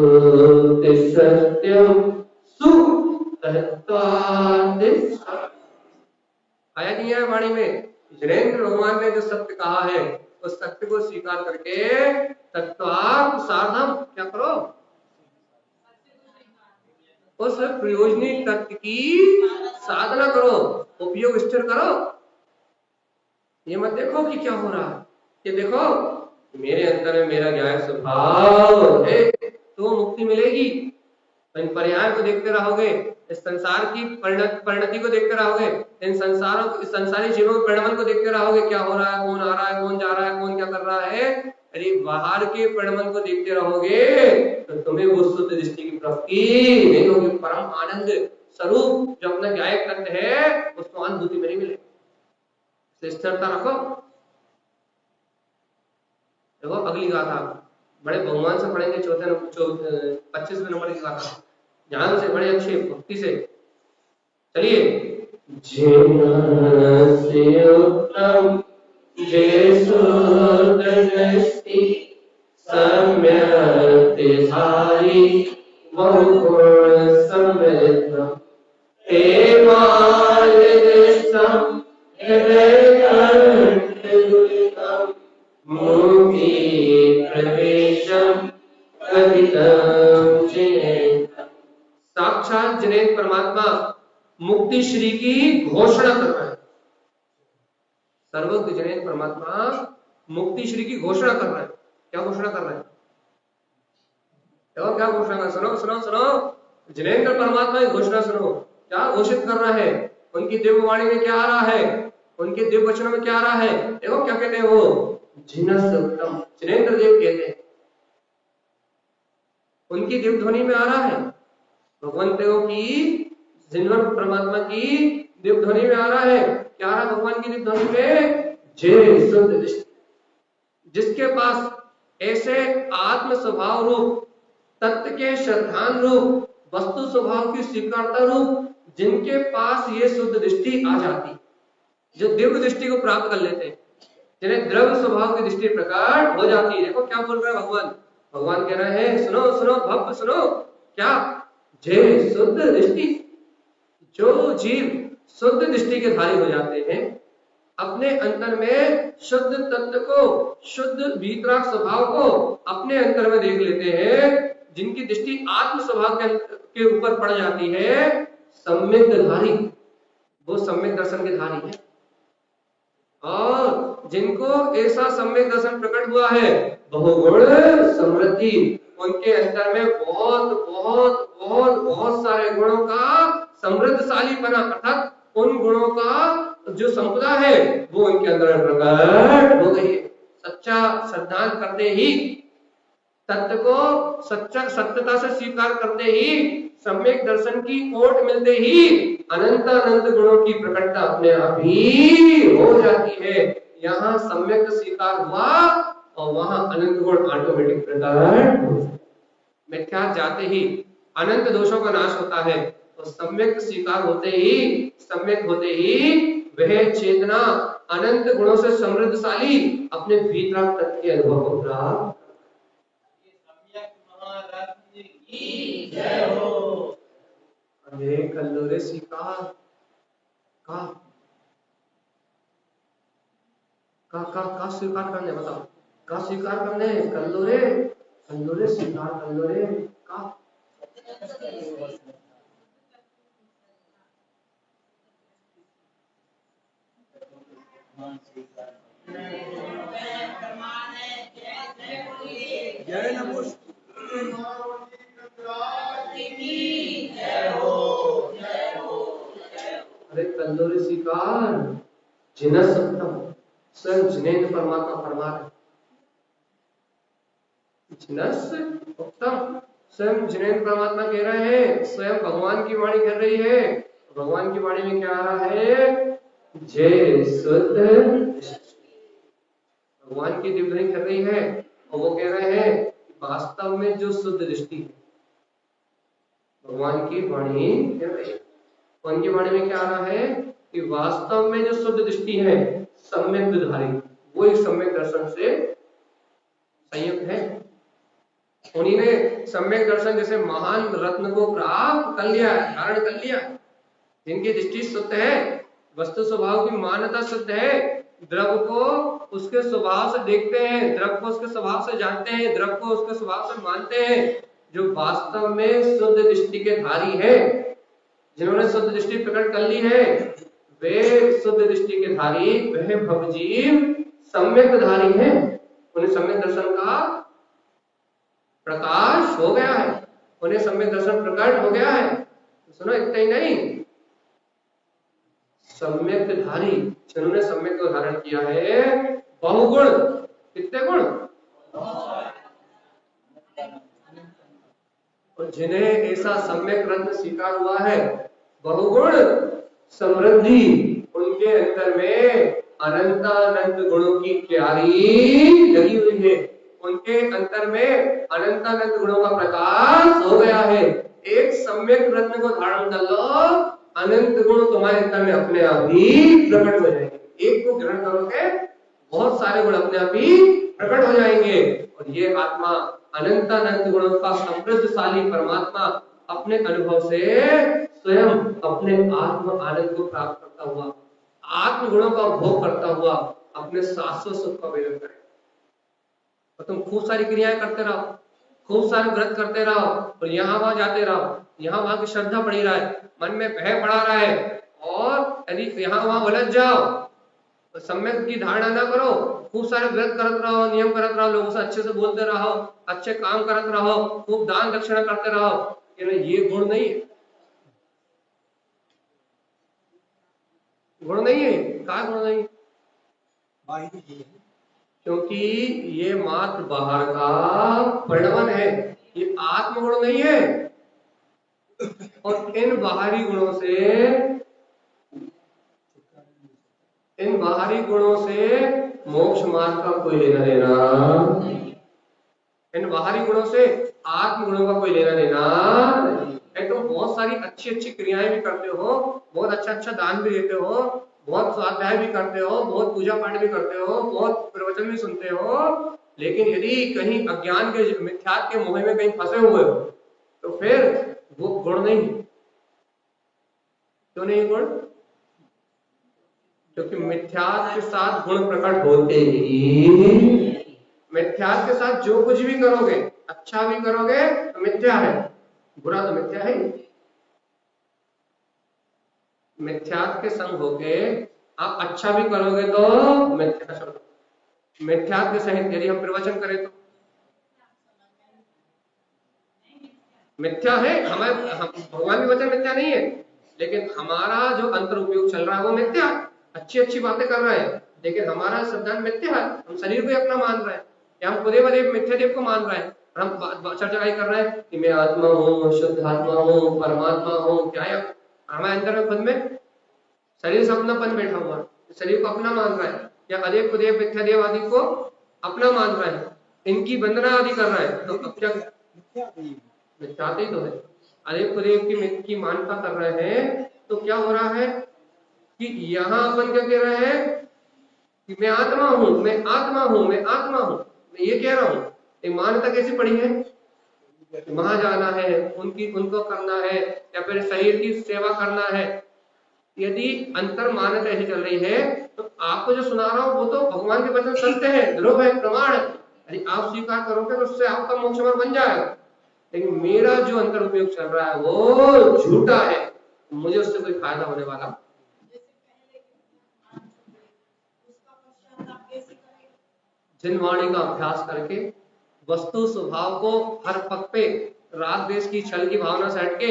सत्यम आया नहीं है वाणी में। जिनेन्द्र भगवान ने जो सत्य कहा है उस सत्य को स्वीकार करके तत्वार्थ साधन क्या करो, उस प्रयोजनी तत्व की साधना करो, उपयोग स्थिर करो। ये मत देखो कि क्या हो रहा है, ये देखो मेरे अंदर में मेरा ज्ञान स्वभाव है, तो मिलेगी। तो इन पर्याय को देखते रहोगे, इस संसार की परिणति को देखते रहोगे, इन संसारी जीवों के परिणमन को देखते रहोगे, क्या हो रहा है, कौन आ रहा है, कौन जा रहा है, कौन क्या कर रहा है। यदि बाहर के परिणमन को देखते रहोगे तो तुम्हें वो शुद्ध दृष्टि की प्राप्ति नहीं होगी। परम आनंद स्वरूप जो अपना गायक तत्व है उसको अनुभूति में नहीं मिलेगी। स्थिरता रखो। देखो अगली गाथा बड़े बहुमान से पढ़ेंगे, 25वें नंबर की गाथा, ध्यान से, बड़े अच्छे भक्ति से। चलिए। जिनसे उत्तम जे शुद्ध दृष्टि सम्यक धारी बहुगुण समृद्ध ते मालिदृष्टम हृदयकर्तृगुलितम मुक्ति प्रवेशम कथितम जिनेन्द्र। साक्षात जिनेन्द्र परमात्मा मुक्ति श्री की घोषणा कर रहा है। सर्वज्ञ जिनेन्द्र परमात्मा मुक्ति श्री की घोषणा कर रहा है। क्या घोषणा कर रहा है? क्या घोषणा कर, सुनो सुनो सुनो, जिनेन्द्र परमात्मा की घोषणा सुनो। क्या घोषित कर रहा है? उनकी दिव्य वाणी में क्या आ रहा है, उनके दिव्य वचनों में क्या आ रहा है? देखो क्या कहते हैं वो, जिनस उत्तम, जिनेन्द्र देव कहते हैं, उनकी दिव्य ध्वनि में आ रहा है। भगवान देव की, जिनेन्द्र परमात्मा की दिव्य ध्वनि में आ रहा है। क्या आ रहा है भगवान की दिव्य ध्वनि में? जय शुद्ध दृष्टि, जिसके पास ऐसे आत्म स्वभाव रूप, तत्व के श्रद्धान रूप, वस्तु स्वभाव की स्वीकारता रूप, जिनके पास ये शुद्ध दृष्टि आ जाती, जो दिव्य दृष्टि को प्राप्त कर लेते हैं, जिन्हें द्रव्य स्वभाव की दृष्टि प्रकट हो जाती है। देखो क्या बोल रहा है भगवान। भगवान कह रहे हैं, सुनो सुनो भक्त सुनो, क्या? जय शुद्ध दृष्टि। जो जीव शुद्ध दृष्टि के धारी हो जाते हैं, अपने अंतर में शुद्ध तत्व को, शुद्ध वीतराग स्वभाव को अपने अंतर में देख लेते हैं, जिनकी दृष्टि आत्म स्वभाव के ऊपर पड़ जाती है, सम्यक धारी, वो सम्यक दर्शन के धारी है। और जिनको ऐसा सम्यक दर्शन प्रकट हुआ है, बहुगुण समृद्धि, उनके अंदर में बहुत बहुत बहुत बहुत सारे गुणों का समृद्धशाली बना, अर्थात उन गुणों का जो संपदा है वो उनके अंदर प्रकट हो गई है। सच्चा श्रद्धान करते ही, तत्व को सच्चा सत्यता से स्वीकार करते ही, सम्यक दर्शन की ओट मिलते ही अनंत अनंत गुणों की प्रकटता अपने आप ही हो जाती है। यहाँ सम्यक स्वीकार हुआ और वहां अनंत गुण ऑटोमेटिक प्रकट। मिथ्या जाते ही अनंत दोषों का नाश होता है, तो सम्यक स्वीकार होते ही, सम्यक होते ही वह चेतना अनंत गुणों से समृद्धशाली अपने भीतर तत्व के अनुभव को प्राप्त। अरे कल्लोरे स्वीकार का स्वीकार करने, बताओ का स्वीकार करने? कल्लोरे कल्लोरे स्वीकार, कल्लोरे का जय नमो। अरे कल्लोरे स्वीकार, जिनस उत्तम, स्वयं जिनेन्द्र परमात्मा फरमा रहे, जिनस उत्तम, स्वयं जिनेन्द्र परमात्मा कह रहे हैं, स्वयं भगवान की वाणी कर रही है। भगवान की वाणी में क्या आ रहा है? जय शुद्ध, भगवान की दिव्य कर रही है, और वो कह रहे हैं वास्तव में जो शुद्ध दृष्टि है, भगवान की वाणी कह रही है। उनकी वाणी में क्या आ रहा है कि वास्तव में जो शुद्ध दृष्टि है, सम्यक धारी, वो एक सम्यक दर्शन से संयुक्त है। उन्हीं ने सम्यक दर्शन जैसे महान रत्न को प्राप्त कर लिया, धारण कर लिया, जिनकी दृष्टि शुद्ध है, वस्तु स्वभाव की मान्यता शुद्ध है, द्रव्य को उसके स्वभाव से देखते हैं, द्रव्य को उसके स्वभाव से जानते हैं, द्रव्य को उसके स्वभाव से मानते हैं। जो वास्तव में शुद्ध दृष्टि के धारी है, जिन्होंने शुद्ध दृष्टि प्रकट कर ली है, वे शुद्ध दृष्टि के धारी, वह भवजीव सम्यक धारी है। उन्हें सम्यक दर्शन का प्रकाश हो गया है। उन्हें सम्यक दर्शन प्रकट हो गया है। तो सुनो, इतना ही नहीं, सम्यक धारी जिन्होंने सम्यक को धारण किया है, बहुगुण, कितने गुण, और जिन्हें ऐसा सम्यक रत्न स्वीकार हुआ है, बहुगुण समृद्धि, उनके अंतर में अनंतानंत गुणों की क्यारी लगी हुई है, उनके अंतर में अनंतानंत गुणों का प्रकाश हो गया है। एक सम्यक रत्न को धारण कर लो, अनंत गुण तुम्हारे अंदर में अपने आप ही प्रकट हो जाएंगे। एक को ग्रहण करोगे, बहुत सारे गुण अपने आप ही प्रकट हो जाएंगे, और ये आत्मा अनंतानंत गुणों का समृद्धशाली परमात्मा अपने अनुभव से स्वयं अपने आत्म आनंद को प्राप्त करता हुआ, आत्म गुणों का उपभोग करता हुआ अपने शाश्वत सुख का वेदन करे। और तुम खूब सारी क्रियाएं करते रहो, खूब सारे व्रत करते रहो, और यहाँ वहां जाते रहो, यहाँ वहां की श्रद्धा बढ़ी रहा है, मन में भय बढ़ा रहा है, और यदि यहाँ वहां उलझ जाओ तो सम्यक की धारणा ना करो, खूब सारे व्रत करते रहो, नियम करते रहो, लोगों से अच्छे से बोलते रहो, अच्छे काम करते रहो, खूब दान दक्षिणा करते रहो, ये गुण नहीं है, गुण नहीं है। क्या गुण नहीं? क्योंकि ये मात्र बाहर का परिणमन है, ये आत्मगुण नहीं है। और इन बाहरी गुणों से मोक्ष मार्ग का कोई लेना देना नहीं। इन बाहरी गुणों से आत्म गुणों का कोई लेना देना नहीं। तो बहुत सारी अच्छी अच्छी क्रियाएं भी करते हो, बहुत अच्छा अच्छा दान भी देते हो, बहुत स्वाध्याय भी करते हो, बहुत पूजा पाठ भी करते हो, बहुत प्रवचन भी सुनते हो, लेकिन यदि कहीं अज्ञान के मिथ्यात्व के मोह में कहीं फंसे हुए हो तो फिर वो गुण नहीं। क्यों नहीं गुण? क्योंकि मिथ्यात्व के साथ गुण प्रकट होते ही, मिथ्यात्व के साथ जो कुछ भी करोगे, अच्छा भी करोगे तो मिथ्या है, बुरा तो मिथ्या है। मिथ्यात्व के संग होके आप अच्छा भी करोगे तो मिथ्या, मिथ्यात्व के सहित यदि हम प्रवचन करें तो मिथ्या है। हमारे भगवान के वचन मिथ्या नहीं है, लेकिन हमारा जो अंतर उपयोग चल रहा है वो मिथ्या। अच्छी अच्छी बातें कर रहे हैं, लेकिन हमारा सिद्धांत मिथ्या है, हम शरीर को अपना मान रहे हैं, या हम खुदे बदेव मिथ्या देव को मान रहे हैं, और हम चर्चा कर रहे हैं कि मैं आत्मा हूँ, शुद्ध आत्मा हूँ, परमात्मा हूँ। क्या है हमारे अंदर में खुद में शरीर से अपनापन बैठा हुआ है, शरीर को अपना मान रहा है, या अदेव कुदेव मिथ्या देव आदि को अपना मान रहा है, इनकी वंदना आदि कर रहा है, तो अब क्या मिथ्याते ही तो है। अदेव कुदेव की मान्यता कर रहे हैं, तो क्या हो रहा है कि यहाँ अपन क्या कह रहे हैं कि मैं आत्मा हूँ, मैं आत्मा हूँ, मैं आत्मा हूँ, मैं ये कह रहा हूँ। एक मान्यता कैसी पड़ी है? वहां जाना है, उनको करना है, या फिर शरीर की सेवा करना है। यदि अंतर मान्यता ऐसी चल रही है तो आपको जो सुना रहा हूं वो तो भगवान के वचन सत्य है, ध्रुव है, प्रमाण है, यदि आप स्वीकार करोगे तो उससे आपका मोक्ष मार्ग बन जाएगा। लेकिन मेरा जो अंतर उपयोग चल रहा है वो झूठा है, मुझे उससे कोई फायदा होने वाला। जिन वाणी का अभ्यास करके वस्तु स्वभाव को हर पग पे, राग देश की छल की भावना से हट के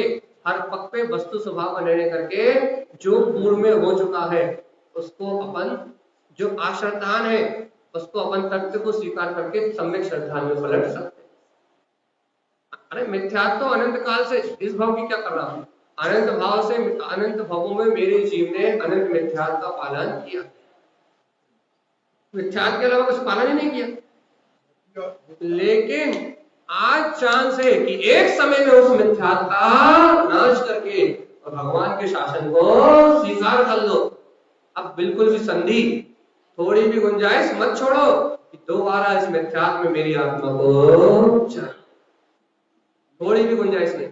हर पग पे वस्तु स्वभाव का निर्णय करके जो पूर्व में हो चुका है उसको अपन, जो आश्रद्धान है उसको अपन तत्व को स्वीकार करके सम्यक श्रद्धा में पलट सकते। अरे मिथ्यात्व तो अनंत काल से, इस भाव की क्या कर रहा हूं? अनंत भाव से अनंत भावों में मेरे जीव ने अनंत मिथ्यात्व का पालन किया, मिथ्यात्व के अलावा कुछ पालन ही नहीं किया। लेकिन आज चांस है कि एक समय में उस मिथ्यात्व का नाश करके और भगवान के शासन को स्वीकार कर लो। अब बिल्कुल भी संधि, थोड़ी भी गुंजाइश मत छोड़ो कि दोबारा इस मिथ्यात्व में मेरी आत्मा को चढ़, थोड़ी भी गुंजाइश नहीं।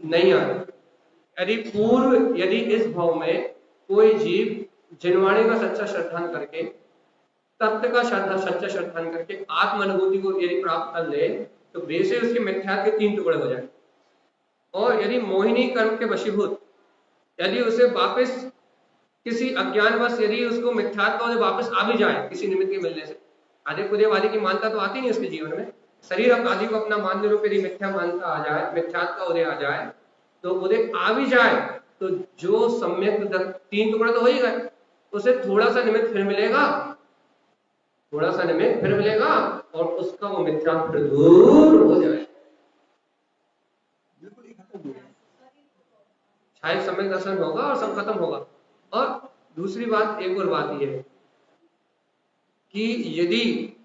नहीं आ रही। यदि इस भाव में कोई जीव जिनवाणी का सच्चा श्रद्धान करके, तत्व का सच्चा श्रद्धान करके आत्म अनुभूति को यदि प्राप्त कर ले तो वैसे उसके मिथ्यात्व के 3 टुकड़े हो जाए। और यदि मोहिनी कर्म के वशीभूत, यदि उसे वापस किसी अज्ञानवश यदि उसको मिथ्यात्व वापस आ भी जाए किसी निमित्त के मिलने से, आदि उदयवादी की मानता तो आती नहीं उसके जीवन में, शरीर आदि को अपना मान रूप यदि मिथ्या मानता आ जाए, मिथ्यात्व का उदय आ जाए, तो उदय आ भी जाए तो जो सम्यक तीन टुकड़ा तो हो ही गए, उसे थोड़ा सा निमित्त फिर मिलेगा, थोड़ा सा निमित्त फिर मिलेगा और उसका वो मिथ्या फिर दूर हो जाए, शायद सम्यक दर्शन होगा और सब खत्म होगा। और दूसरी बात, एक और बात यह है कि यदि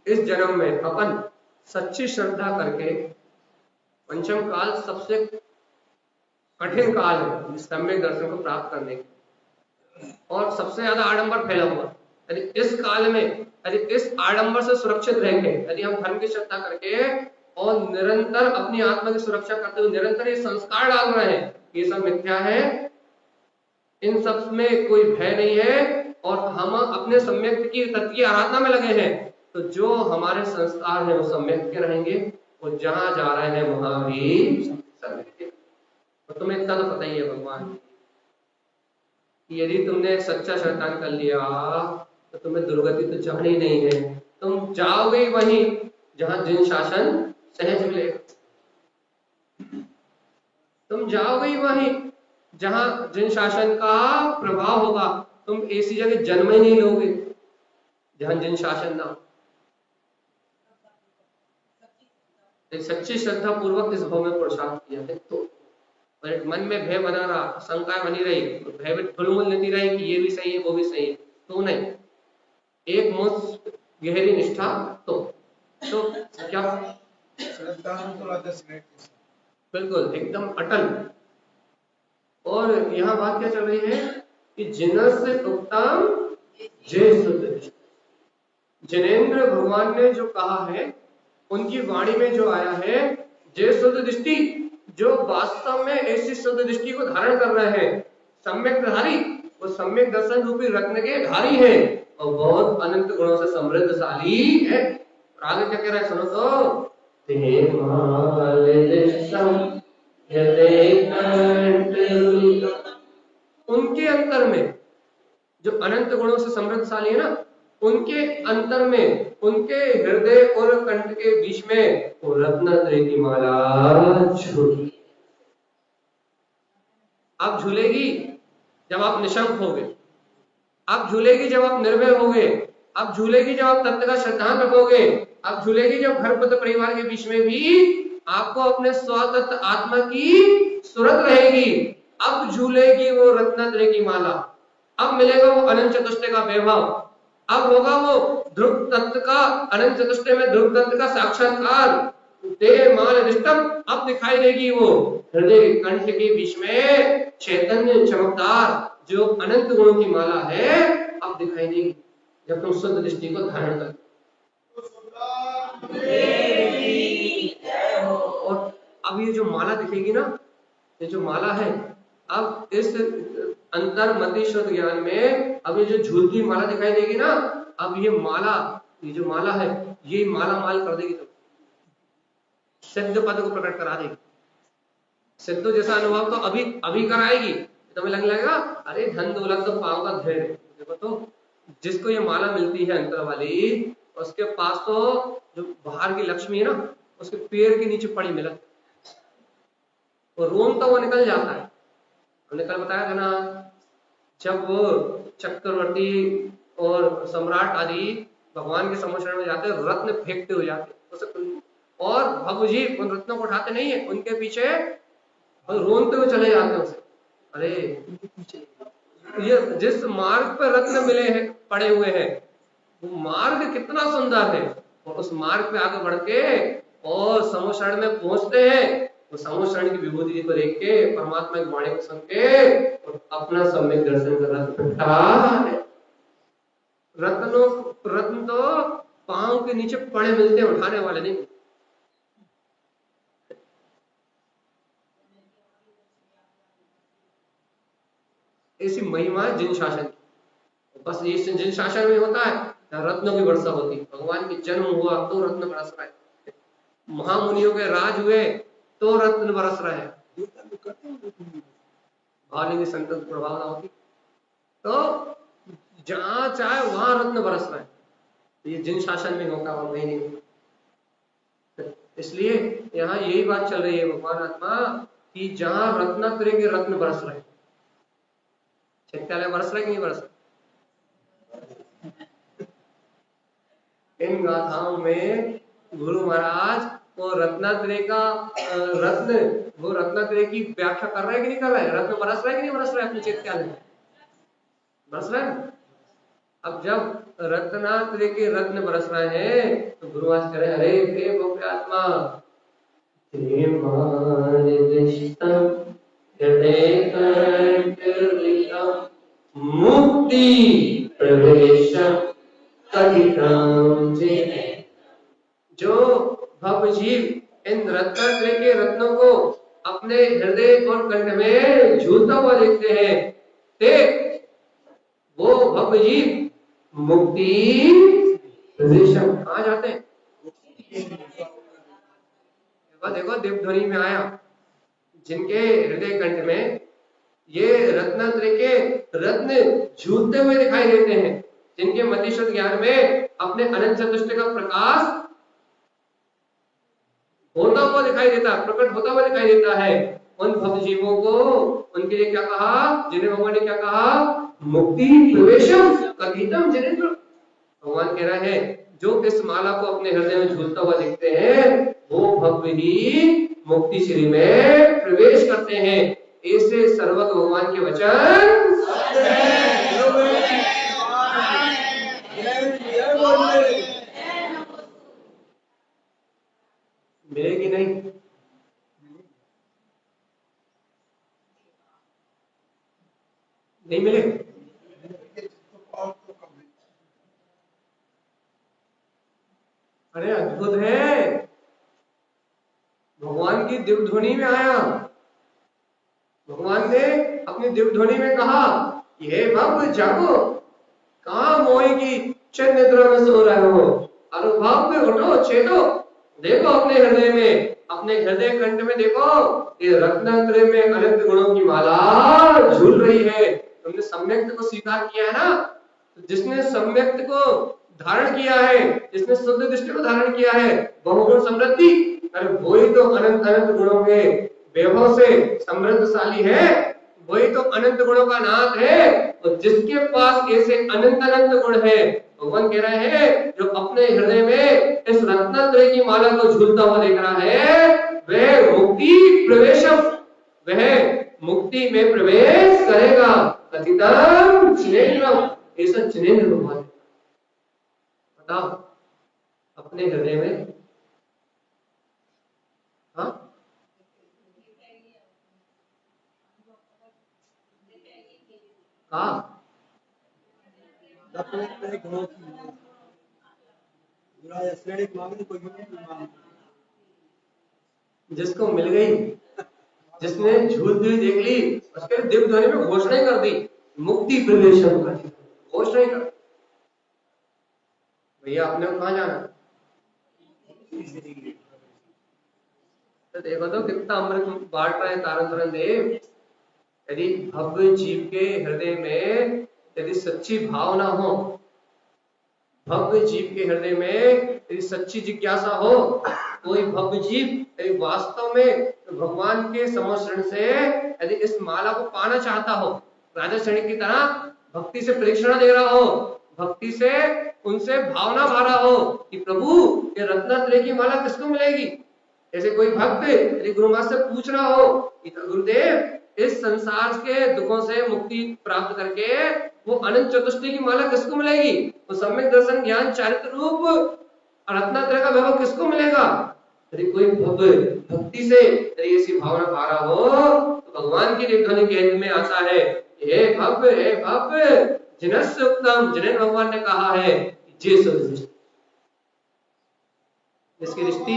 इस जन्म में अपन सच्ची श्रद्धा करके, पंचम काल सबसे कठिन काल है सम्यक दर्शन को प्राप्त करने के, और सबसे ज्यादा आडंबर फैला हुआ, यदि इस काल में यदि इस आडंबर से सुरक्षित रहेंगे, यदि हम धर्म की श्रद्धा करके और निरंतर अपनी आत्मा की सुरक्षा करते हुए निरंतर ये संस्कार डाल रहे हैं, ये सब मिथ्या है, इन सब में कोई भय नहीं है, और हम अपने सम्यक की तत्व की आराधना में लगे हैं, तो जो हमारे संस्कार हैं वो सम्यक के रहेंगे, और जहां जा रहे हैं वहां भी सम्यक के। तो तुम्हें इतना तो पता ही है भगवान, यदि तुमने सच्चा शैतान कर लिया तो तुम्हें दुर्गति तो जानी ही नहीं है, तुम जाओगे वहीं जहां जिन शासन सहज मिलेगा, तुम जाओगे ही वहीं जहां जिन शासन का प्रभाव होगा, तुम ऐसी जगह जन्म ही नहीं लोगे जहां जिन शासन ना हो। सच्ची श्रद्धा पूर्वक इस भाव में पुरुषार्थ किया है तो मन में भय बना रहा, शंका बनी रही, भय धुलमुल लेती रही कि ये भी सही है वो भी सही है, तो नहीं, एक मुझ गहरी निष्ठा तो क्या बिल्कुल एकदम अटल। और यहाँ बात क्या चल रही है कि जिनसे उत्तम जय शुद्ध, जिनेन्द्र भगवान ने जो कहा है, उनकी वाणी में जो आया है, जय शुद्ध दृष्टि, जो वास्तव में ऐसी शुद्ध दृष्टि को धारण कर रहे हैं, सम्यक धारी, वो सम्यक दर्शन रूपी रत्न के धारी है और बहुत अनंत गुणों से समृद्धशाली है। आगे क्या कह रहा है सुनो तो, उनके अंतर में जो अनंत गुणों से समृद्धशाली है ना, उनके अंतर में, उनके हृदय और कंठ के बीच में वो रत्नात्रय की माला झूली। आप झूलेगी जब आप निशंक होगे, आप झूलेगी जब आप निर्भय होगे, आप झूलेगी जब आप तत्व का श्रद्धा रखोगे, आप झूलेगी जब घर पुत्र परिवार के बीच में भी आपको अपने स्वतंत्र आत्मा की सुरत रहेगी। अब झूलेगी वो रत्नात्रय की माला, अब मिलेगा वो अनंत चतुष्टय का वैभव, अब होगा वो ध्रुव तत्व का, अनंत चतुष्टय में ध्रुव तत्व का साक्षात्कार, देह मान अधिष्टम, अब दिखाई देगी वो हृदय कंठ के बीच में चैतन्य चमकदार जो अनंत गुणों की माला है, अब दिखाई देगी जब तुम शुद्ध दृष्टि को धारण कर। और अब ये जो माला दिखेगी ना, ये जो माला है, अब इस अंतर्मति शुद्ध ज्ञान में अब ये जो झूलती माला दिखाई देगी ना, अब ये माला, ये जो माला है, ये माला माल कर देगी, तो सिद्ध पद को प्रकट करा देगी। सिद्ध जैसा अनुभव तो अभी अभी कराएगी, तुम्हें लगने लगेगा अरे धन दौलत तो पाँव का ढेर है। देखो तो जिसको ये माला मिलती है अंतर वाली, उसके पास तो जो बाहर की लक्ष्मी है ना, उसके पैर के नीचे पड़ी मिलत, और रोम तो वो निकल जाता है। हमने कल बताया था ना, जब वो चक्रवर्ती और सम्राट आदि भगवान के सम्मुख में जाते, रत्न फेंकते हो जाते, और भगु जी उन रत्नों को उठाते नहीं है, उनके पीछे रोनते हुए चले जाते हैं उसे। अरे ये जिस मार्ग पर रत्न मिले हैं, पड़े हुए हैं, वो मार्ग कितना सुंदर है, और उस मार्ग पे आगे बढ़ के और समोशरण में पहुंचते हैं, वो समोशरण की विभूति को देख के, परमात्मा की वाणी को सुन के, और अपना सम्यक दर्शन कर रहा है। रत्न तो पांव के नीचे पड़े मिलते हैं, उठाने वाले नहीं। ऐसी महिमा है जिन शासन की, बस ये जिन शासन में होता है रत्नों की वर्षा होती है। भगवान की जन्म हुआ तो रत्न बरस रहा है, महामुनियों के राज हुए तो रत्न बरस रहा है, भावने की संतत प्रभावना होती। तो जहां चाहे वहां रत्न बरस रहे हैं। ये जिन शासन में होगा वो नहीं होगा। इसलिए यहाँ यही बात चल रही है भगवान आत्मा कि जहां रत्नात्रय के रत्न बरस रहे, चैत्यालय बरस रहे कि नहीं बरस रहे? इन गाथाओं में गुरु महाराज वो रत्नात्रय का रत्न, वो रत्नात्रय की व्याख्या कर रहे हैं कि नहीं कर रहे हैं? रत्न बरस रहे कि नहीं बरस रहे अपने चैत्यालय में? बरस रहे हैं। अब जब रत्नात्रय के रत्न बरस रहे हैं तो गुरुवास करे, अरे हे भव्य आत्मा, मुक्ति प्रवेश, जो भव जीव इन रत्नात्रय के रत्नों को अपने हृदय और कंठ में झूलता हुआ देखते हैं, ते वो भव जीव मुक्ति प्रवेशम आ जाते हैं। देखो देवध्वनि में आया, जिनके हृदय कंठ में ये रत्नात्रय के रत्न झूलते हुए दिखाई देते हैं, जिनके मतिशुद्ध ज्ञान में अपने अनंत चतुष्टय का प्रकाश होता हुआ दिखाई देता है, प्रकट होता हुआ दिखाई देता है, उन भक्त जीवों को उनके लिए क्या कहा? जिन्हें भगवान ने क्या कहा? मुक्ति प्रवेशम कथितम जिनेन्द्र। भगवान कह रहे हैं जो इस माला को अपने हृदय में झूलता हुआ देखते हैं वो भक्त ही मुक्ति श्री में प्रवेश करते हैं। ऐसे सर्वत भगवान के वचन मिलेगी नहीं? नहीं मिले? अरे अद्भुत है, भगवान की दिव्य ध्वनि में आया, भगवान ने अपनी दिव्य ध्वनि में कहा, ये भक्त जागो, कहाँ मोही की चैन निद्रा में सो रहे हो, अनुभव में उठो, चेतो, देखो अपने हृदय में, अपने हृदय कंठ में देखो, ये रत्नात्रय में अनंत गुणों की माला झूल रही है। तुमने सम्यक्त को स्वीकार किया है ना? तो जिसने सम्यक्त को धारण किया है, जिसने शुद्ध दृष्टि को धारण किया है, बहुगुण समृद्धि, अरे वही तो अनंत अनंत गुणों के वैभव से समृद्धशाली है, वही तो अनंत गुणों का नाथ है। और जिसके पास ऐसे अनंत अनंत गुण है, भगवान कह रहे हैं जो अपने हृदय में इस रत्नात्रय की माला को झूलता हुआ देख रहा है, वह मुक्ति प्रवेशम, वह मुक्ति में प्रवेश करेगा। कथितम जिनेन्द्रम, ऐसा जिनेन्द्र भगवान। बताओ अपने हृदय में, हाँ जिसको मिल गई, जिसने झूठ भी देख ली, उसके दिव्य ध्वनि में घोषणा कर दी, मुक्ति प्रवेशम का घोषणा कर। भैया आपने कहाँ जाना? तो देखो तो कितना अमृत बांट रहे तारण देव। यदि भव्य जीव के हृदय में यदि सच्ची भावना हो, भव्य जीव के हृदय में यदि सच्ची जिज्ञासा हो, कोई भव्य जीव यदि वास्तव में भगवान के समर्षण से यदि इस माला को पाना चाहता हो, राजा क्षणिक की तरह भक्ति से परीक्षण दे रहा हो, भक्ति से उनसे भावना भरा हो कि प्रभु ये रत्नात्रय की माला किसको मिलेगी। ऐसे कोई भक्त यदि गुरु महाराज से पूछ रहा हो कि गुरुदेव इस संसार के दुखों से मुक्ति प्राप्त करके वो अनंत चतुष्टय की माला किसको मिलेगी, वो सम्यक दर्शन ज्ञान चारित्र रूप रत्नात्रय का वैभव किसको मिलेगा। यदि कोई भक्ति से यदि ऐसी भावना भा रहा हो तो भगवान की ध्वनि के में आता है, हे भव्य जिनस्य उत्तम, जिन्हें भगवान ने कहा है जे सदृष्टि, इसकी दृष्टि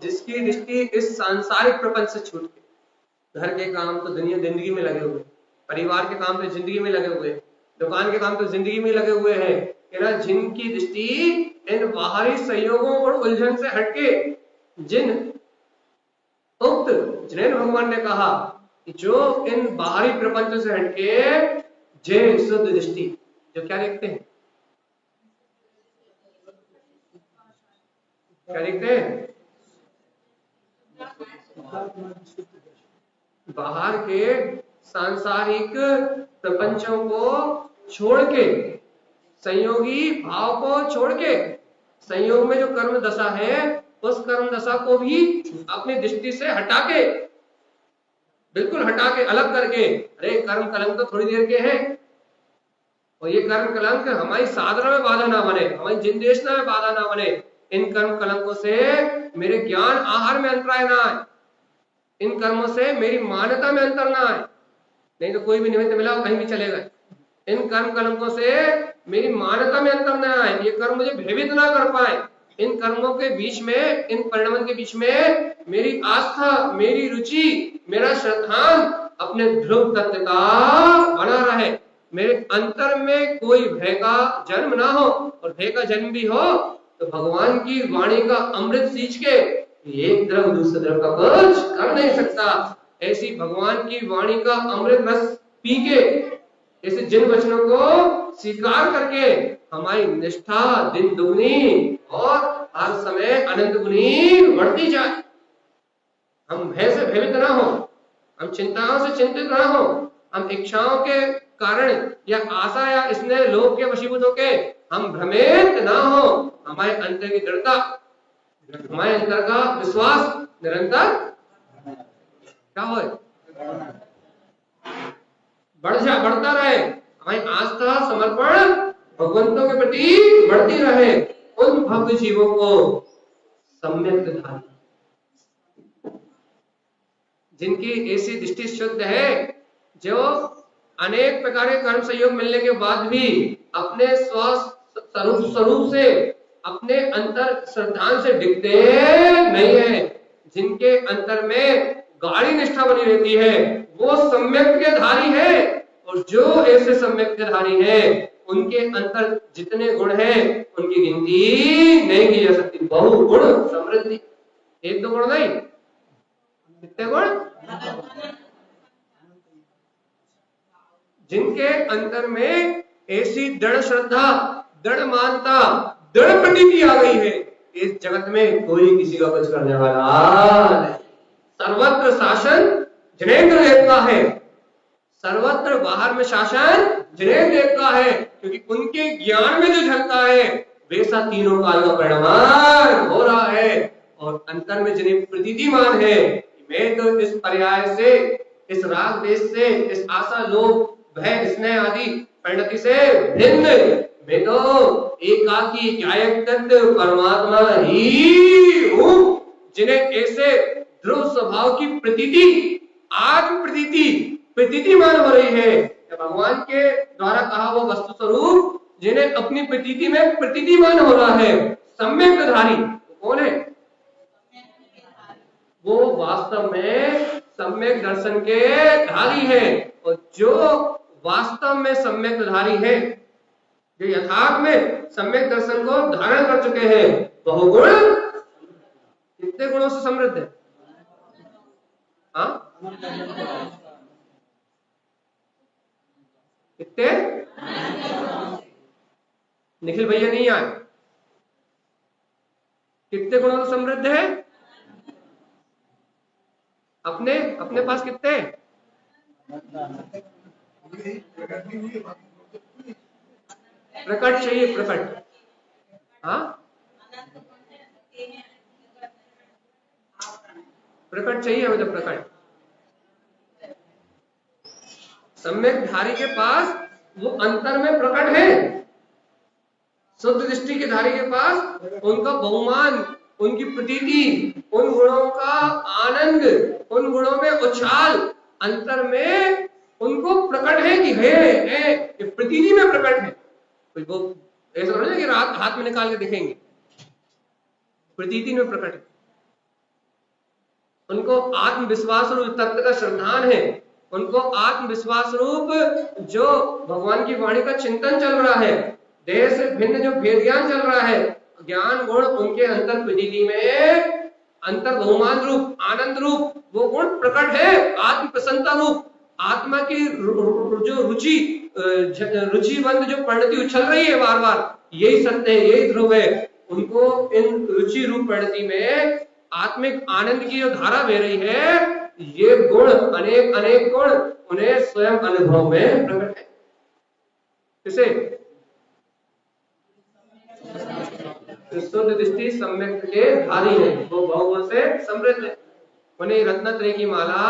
जिसकी दृष्टि इस सांसारिक प्रपंच से छूट के घर के काम तो दुनिया जिंदगी में लगे हुए, परिवार के काम तो जिंदगी में लगे हुए, दुकान के काम तो जिंदगी में लगे हुए हैं, जिनकी दृष्टि इन बाहरी संयोगों और उलझन से हटके जिन उक्त जिन्हें भगवान ने कहा जो इन बाहरी प्रपंच से हटके जय शुद्ध दृष्टि, जो क्या देखते हैं, क्या देखते हैं, बाहर के सांसारिक प्रपंचों को छोड़ के, संयोगी भाव को छोड़ के, संयोग में जो कर्म दशा है उस कर्म दशा को भी अपनी दृष्टि से हटा के, बिल्कुल हटा के, अलग करके, अरे कर्म कलंक तो थोड़ी देर के हैं, और ये कर्म कलंक हमारी साधना में बाधा ना बने, हमारी जिंदेशना में बाधा ना बने। इन कर्म कलंकों से मेरे ज्ञान आहार में अंतराय ना आए, इन कर्मों से मेरी मान्यता में अंतर ना आए, नहीं तो कोई भी निमित्त मिला कहीं भी चले गए। इन कर्म कलंकों से मेरी मान्यता में अंतर ना आए, ये कर्म मुझे भयभीत ना कर पाए। इन कर्मों के बीच में, इन परिणामों के बीच में मेरी आस्था, मेरी रुचि, मेरा श्रद्धान अपने ध्रुव तत्व का बना रहे, मेरे अंतर में कोई भय का जन्म ना हो, और भय का जन्म भी हो तो भगवान की वाणी का अमृत सींच के एक द्रव दूसरे द्रव का कुछ कर नहीं सकता। ऐसी भगवान की वाणी का अमृत रस पी के, ऐसे जिन वचनों को स्वीकार करके हमारी निष्ठा दिन दुगनी और हर समय अनंत गुनी बढ़ती जाए। हम भय से भयभीत ना हो, हम चिंताओं से चिंतित ना हो, हम इच्छाओं के कारण या आशा या स्नेह लोभ के वशीभूत होके हम भ्रमित ना हो। हमारे अंतर की दृढ़ता, हमारे अंतर का विश्वास निरंतर क्या हो, बढ़ता रहे, हमारी आस्था समर्पण भगवंतों के प्रति बढ़ती रहे। उन भक्त जीवों को सम्यक धारी, जिनकी ऐसी दृष्टि शुद्ध है, जो अनेक प्रकार के कर्म संयोग मिलने के बाद भी अपने स्वरूप से, अपने अंतर श्रद्धान से डिगते नहीं है, जिनके अंतर में गाढ़ी निष्ठा बनी रहती है, वो सम्यक के धारी है। और जो ऐसे सम्यक के धारी है, उनके अंतर जितने गुण हैं उनकी गिनती नहीं की जा सकती। बहुगुण समृद्धि, एक दो गुण नहीं, कितने गुण, जिनके अंतर में ऐसी दृढ़ श्रद्धा, दृढ़ मानता, दृढ़ प्रतीति आ गई है, इस जगत में कोई किसी का कुछ करने वाला नहीं। सर्वत्र शासन जिनेंद्र देव का है, सर्वत्र बाहर में शासन जिनेंद्र देव का है, क्योंकि उनके ज्ञान में जो झलका है वैसा तीनों काल का परिणाम हो रहा है। और अंतर में जिन्हें प्रतीतिमान है, मैं तो इस पर्याय से, इस राग देश से, इस आशा लोभ भय स्नेह आदि परिणति से भिन्न, मैं तो एकाकी गायक तत्व परमात्मा ही हूं। जिन्हें ऐसे ध्रुव स्वभाव की प्रतीति, आत्म प्रतीतिमान हो रही है, भगवान के द्वारा कहा वो वस्तु स्वरूप जिन्हें अपनी प्रतीति में प्रतीतिमान हो रहा है, सम्यक धारी कौन है, वो वास्तव में सम्यक दर्शन के धारी है। और जो वास्तव में सम्यक धारी है, जो यथार्थ में सम्यक दर्शन को धारण कर चुके हैं, बहुगुण, कितने गुणों से समृद्ध है, हाँ कितने, निखिल भैया नहीं आए, कितने गुणों से समृद्ध है, अपने पास कितने, प्रकट चाहिए, प्रकट, हाँ प्रकट चाहिए हमें, तो प्रकट। सम्यक धारी के पास वो अंतर में प्रकट है, शुद्ध दृष्टि के धारी के पास उनका बहुमान, उनकी प्रतीति, उन गुणों का आनंद, उन गुणों में उछाल अंतर में उनको प्रकट है कि है, प्रतीति में प्रकट है। वो ऐसा नहीं है कि रात हाथ में निकाल के दिखेंगे, प्रतीति में प्रकट है। उनको आत्मविश्वास रूप तत्व का श्रद्धान है, उनको आत्मविश्वास रूप जो भगवान की वाणी का चिंतन चल रहा है, देह से भिन्न जो भेद ज्ञान चल रहा है, ज्ञान गुण उनके अंतर प्रतीति में अंतर बहुमान रूप, आनंद रूप वो गुण प्रकट है आत्म प्रसन्नता रूप, आत्मा की जो रुचिवंत जो परिणति उछल रही है बार बार, यही सत्य है, यही ध्रुव है। उनको इन रुचि रूप परिणति में आत्मिक आनंद की जो धारा बह रही है, ये गुण अनेक अनेक गुण उन्हें स्वयं अनुभव में प्रकट है। किसे? शुद्ध दृष्टि सम्यक के धारी है, वो बहुगुण से समृद्ध है। उन्हें रत्नत्रय की माला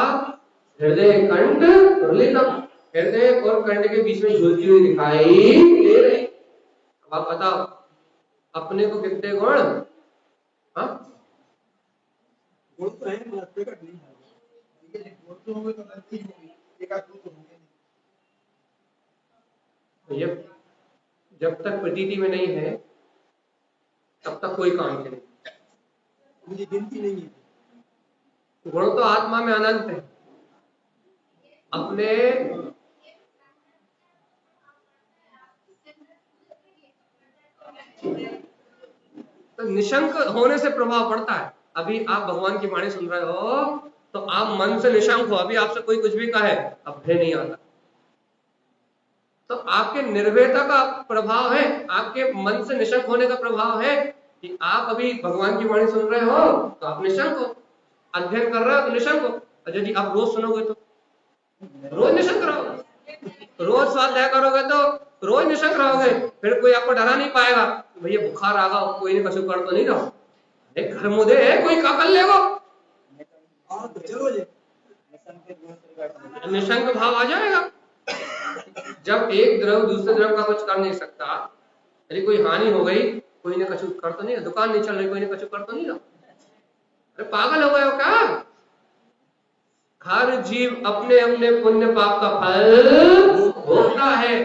हृदय कंठ प्रलितम, हृदय और कंठ के बीच में झूलती हुई दिखाई दे रही। अब आप बताओ अपने को कितने गुण? हाँ, गुण तो है, प्रकट नहीं है। गुण तो होंगे तो गलती होगी, एकाध गुण तो होंगे नहीं। जब तक प्रतीति में नहीं है तब तक कोई काम के नहीं, मुझे गिनती नहीं है। गुण तो आत्मा में अनंत है। अपने तो निशंक होने से प्रभाव पड़ता है। अभी आप भगवान की वाणी सुन रहे हो तो आप मन से निशंक हो, अभी आपसे कोई कुछ भी कहे अब भय नहीं आता, तो आपके निर्भयता का प्रभाव है, आपके मन से निशंक होने का प्रभाव है कि आप अभी भगवान की वाणी सुन रहे हो तो आप निशंक हो, अध्ययन कर रहे हो तो निशंक हो। और यदि आप रोज सुनोगे तो रोज निशंक रहोगे, रोज स्वाध्याय करोगे तो रोज निशंक रहोगे, फिर कोई आपको डरा नहीं पाएगा भैया बुखार आ गया, कोई ने कछु कर तो नहीं रहो, एक घर मुदे है कोई का कर लेगो, निशंक भाव आ जाएगा। जब एक द्रव दूसरे द्रव का कुछ कर नहीं सकता, यदि कोई हानि हो गई कोई ने कछु कर तो नहीं, दुकान नहीं चल रही कोई ने कछु कर तो नहीं रहा, अरे पागल हो गए हो क्या? हर जीव अपने अपने पुण्य पाप का फल भोगता है,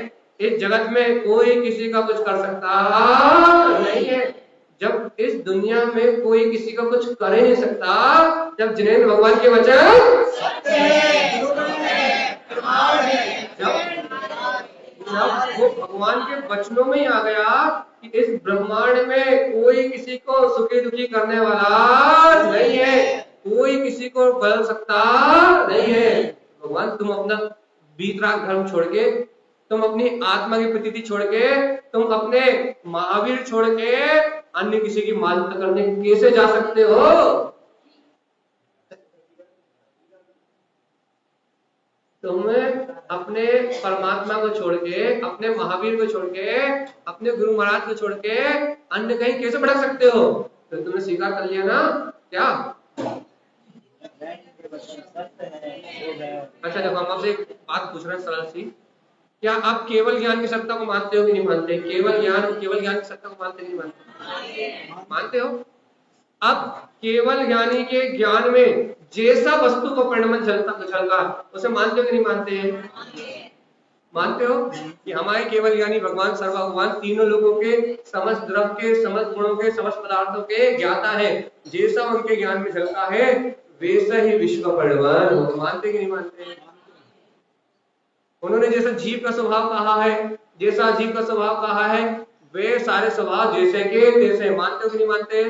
इस जगत में कोई किसी का कुछ कर सकता नहीं है। जब इस दुनिया में कोई किसी का कुछ कर ही नहीं सकता, जब जिनेंद्र भगवान के वचन जब वो भगवान के वचनों में ही आ गया कि इस ब्रह्मांड में कोई किसी को सुखी दुखी करने वाला नहीं है, कोई किसी को बदल सकता नहीं है। भगवान तुम अपना बीतराग धर्म छोड़ के, तुम अपनी आत्मा की प्रतीति छोड़ के, तुम अपने महावीर छोड़ के अन्य किसी की मान्यता करने कैसे जा सकते हो? तुम्हें अपने परमात्मा को छोड़ के, अपने महावीर को छोड़ के, अपने गुरु महाराज को छोड़ के अन्य कहीं कैसे भटक सकते हो? तो तुमने स्वीकार कर लिया ना क्या? अच्छा देखो हम आपसे एक बात पूछ रहे हैं सरल सी, क्या आप केवल ज्ञान की सत्ता को मानते हो कि नहीं मानते? केवल ज्ञान की सत्ता को मानते नहीं मानते? मानते हो। अब केवल ज्ञानी के ज्ञान में जैसा वस्तु को परिणमन चलता उसे मानते हो कि नहीं मानते हैं? मानते हो कि हमारे केवल ज्ञानी भगवान सर्वभगवान तीनों लोगों के, समस्त द्रव के, समस्त गुणों के, समस्त पदार्थों के ज्ञाता है, जैसा उनके ज्ञान में चलता है वैसा ही विश्व परिणमन हो। मानते कि नहीं मानते? उन्होंने जैसा जीव का स्वभाव कहा है, जैसा जीव का स्वभाव कहा है वे सारे स्वभाव जैसे के तैसे। मानते हो कि नहीं मानते?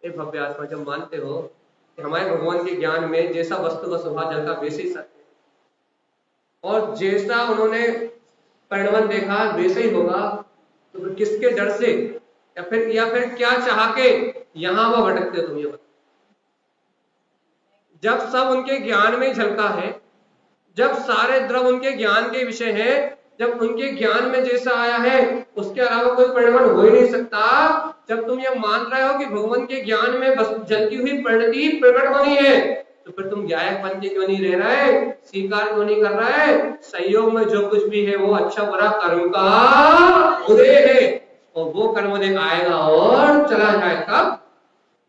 भव्य आत्मा जब मानते हो कि हमारे भगवान के ज्ञान में जैसा वस्तु का स्वभाव चलता वैसे ही सत्य, और जैसा उन्होंने परिणमन देखा वैसे ही होगा, तो फिर किसके डर से या फिर क्या चाह के यहां वह भटकते हो? तुम ये बताओ। जब सब उनके ज्ञान में झलका है, जब सारे द्रव उनके ज्ञान के विषय है, जब उनके ज्ञान में जैसा आया है उसके अलावा कोई परिणमन हो ही नहीं सकता, जब तुम ये मान रहे हो कि भगवान के ज्ञान में बस जलती हुई परिणति प्रकट होनी है, तो फिर तुम गायक बन के क्यों नहीं रह रहे? स्वीकार क्यों नहीं कर रहे? संयोग में जो कुछ भी है वो अच्छा बुरा कर्म का उदय है, और वो कर्म उदय आएगा और चला जाएगा।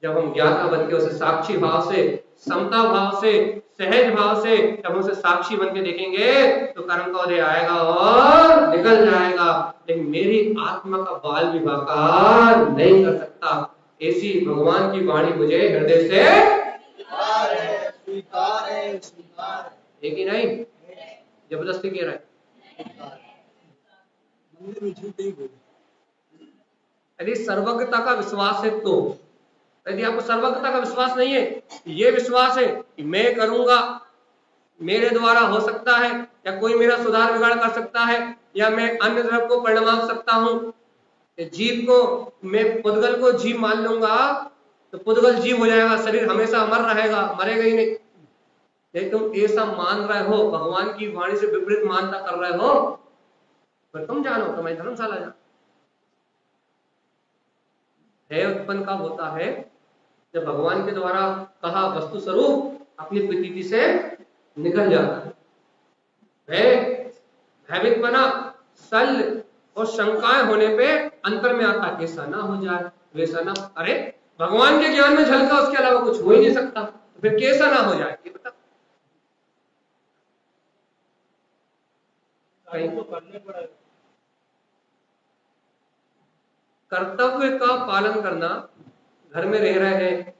जब हम ज्ञाता बन के उसे साक्षी भाव से, समता भाव से, सहज भाव से जब उसे साक्षी बन के देखेंगे तो कर्म का उदय आएगा और निकल जाएगा। लेकिन मेरी आत्मा का बाल भी बाकार नहीं कर सकता। ऐसी भगवान की वाणी मुझे हृदय से स्वीकार है कि नहीं? जबरदस्ती कह रहा है। यदि सर्वज्ञता का विश्वास है तो, यदि आपको सर्वज्ञता का विश्वास नहीं है, ये विश्वास है कि मैं करूंगा, मेरे द्वारा हो सकता है, या कोई मेरा सुधार बिगाड़ कर सकता है, या मैं अन्य तरफ को परिणमा सकता हूं। जीव को, मैं पुद्गल को जीव मान लूंगा तो पुद्गल जीव हो जाएगा, शरीर हमेशा अमर रहेगा, मरेगा ही नहीं। यदि तुम ऐसा मान रहे हो, भगवान की वाणी से विपरीत मानता कर रहे हो, फिर तुम जानो, तुम्हारी धर्मशाला जाओ। भय उत्पन्न कब होता है? जब भगवान के द्वारा कहा वस्तु स्वरूप अपनी प्रतीति से निकल जाता है। भय, भयभीत बना, शल्य और शंकाएं होने पे अंतर में आता, ऐसा ना हो जाए, वैसा ना, अरे भगवान के ज्ञान में झलका, उसके अलावा कुछ हो ही नहीं सकता, तो फिर कैसा ना हो जाए ये बता। तो करने पड़ेगा। कर्तव्य का पालन करना, घर में रह रहे हैं,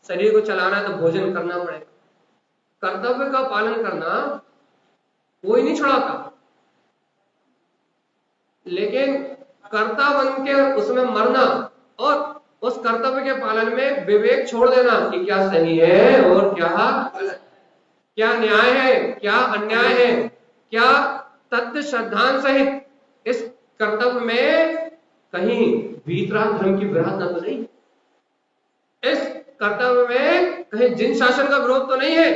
शरीर को चलाना है तो भोजन करना पड़ेगा। कर्तव्य का पालन करना कोई नहीं छुड़ाता, लेकिन कर्ता बन के उसमें मरना और उस कर्तव्य के पालन में विवेक छोड़ देना कि क्या सही है और क्या गलत, क्या न्याय है, क्या अन्याय है, क्या तथ्य श्रद्धांत सहित इस कर्तव्य में कहीं वीतराग धर्म की विराधना तो नहीं, इस कर्तव्य में कहीं जिन शासन का विरोध तो नहीं है।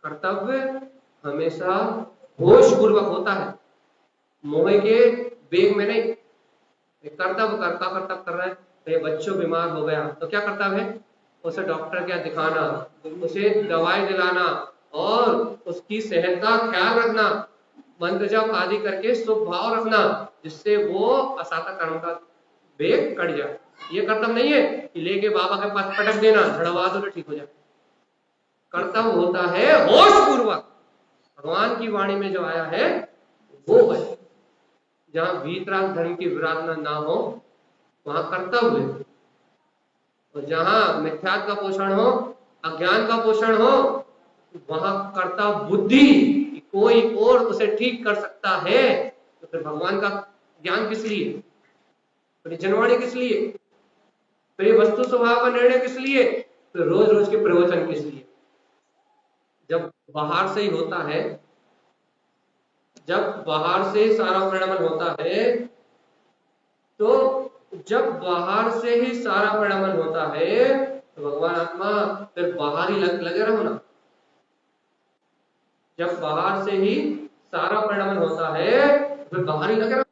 कर्तव्य हमेशा होश पूर्वक होता है, मोह के वेग में नहीं। कर्तव्य कर्तव्य कर रहा है, तो ये बच्चों बीमार हो गया तो क्या कर्तव्य है? उसे डॉक्टर क्या दिखाना, उसे दवाई दिलाना और उसकी सेहत का ख्याल रखना, मंत्र जप आदि करके शुभ भाव रखना, जिससे वो असाता कर्म का वेग कट जाए। ये कर्तव्य नहीं है कि लेके बाबा के पास पटक देना, झड़वा दो तो ठीक हो जाए। कर्तव्य होता है होश पूर्वक, भगवान की वाणी में जो आया है वो है। जहां वीतराग धर्म की विराधना ना हो वहां कर्तव्य, और जहां मिथ्यात्व का पोषण हो, अज्ञान का पोषण हो, वहां कर्ता बुद्धि कि कोई और उसे ठीक कर सकता है, तो फिर भगवान का ज्ञान किस लिए, फिर जनवाणी किस लिए, फिर ये वस्तु स्वभाव का निर्णय किस लिए, फिर रोज रोज के प्रवचन किस लिए? जब बाहर से ही होता है, जब बाहर से सारा परिणमन होता है, तो जब बाहर से ही सारा परिणमन होता है तो भगवान आत्मा फिर बाहर ही लगे रहो ना। जब बाहर से ही सारा परिणमन होता है फिर बाहर ही लगे रहो।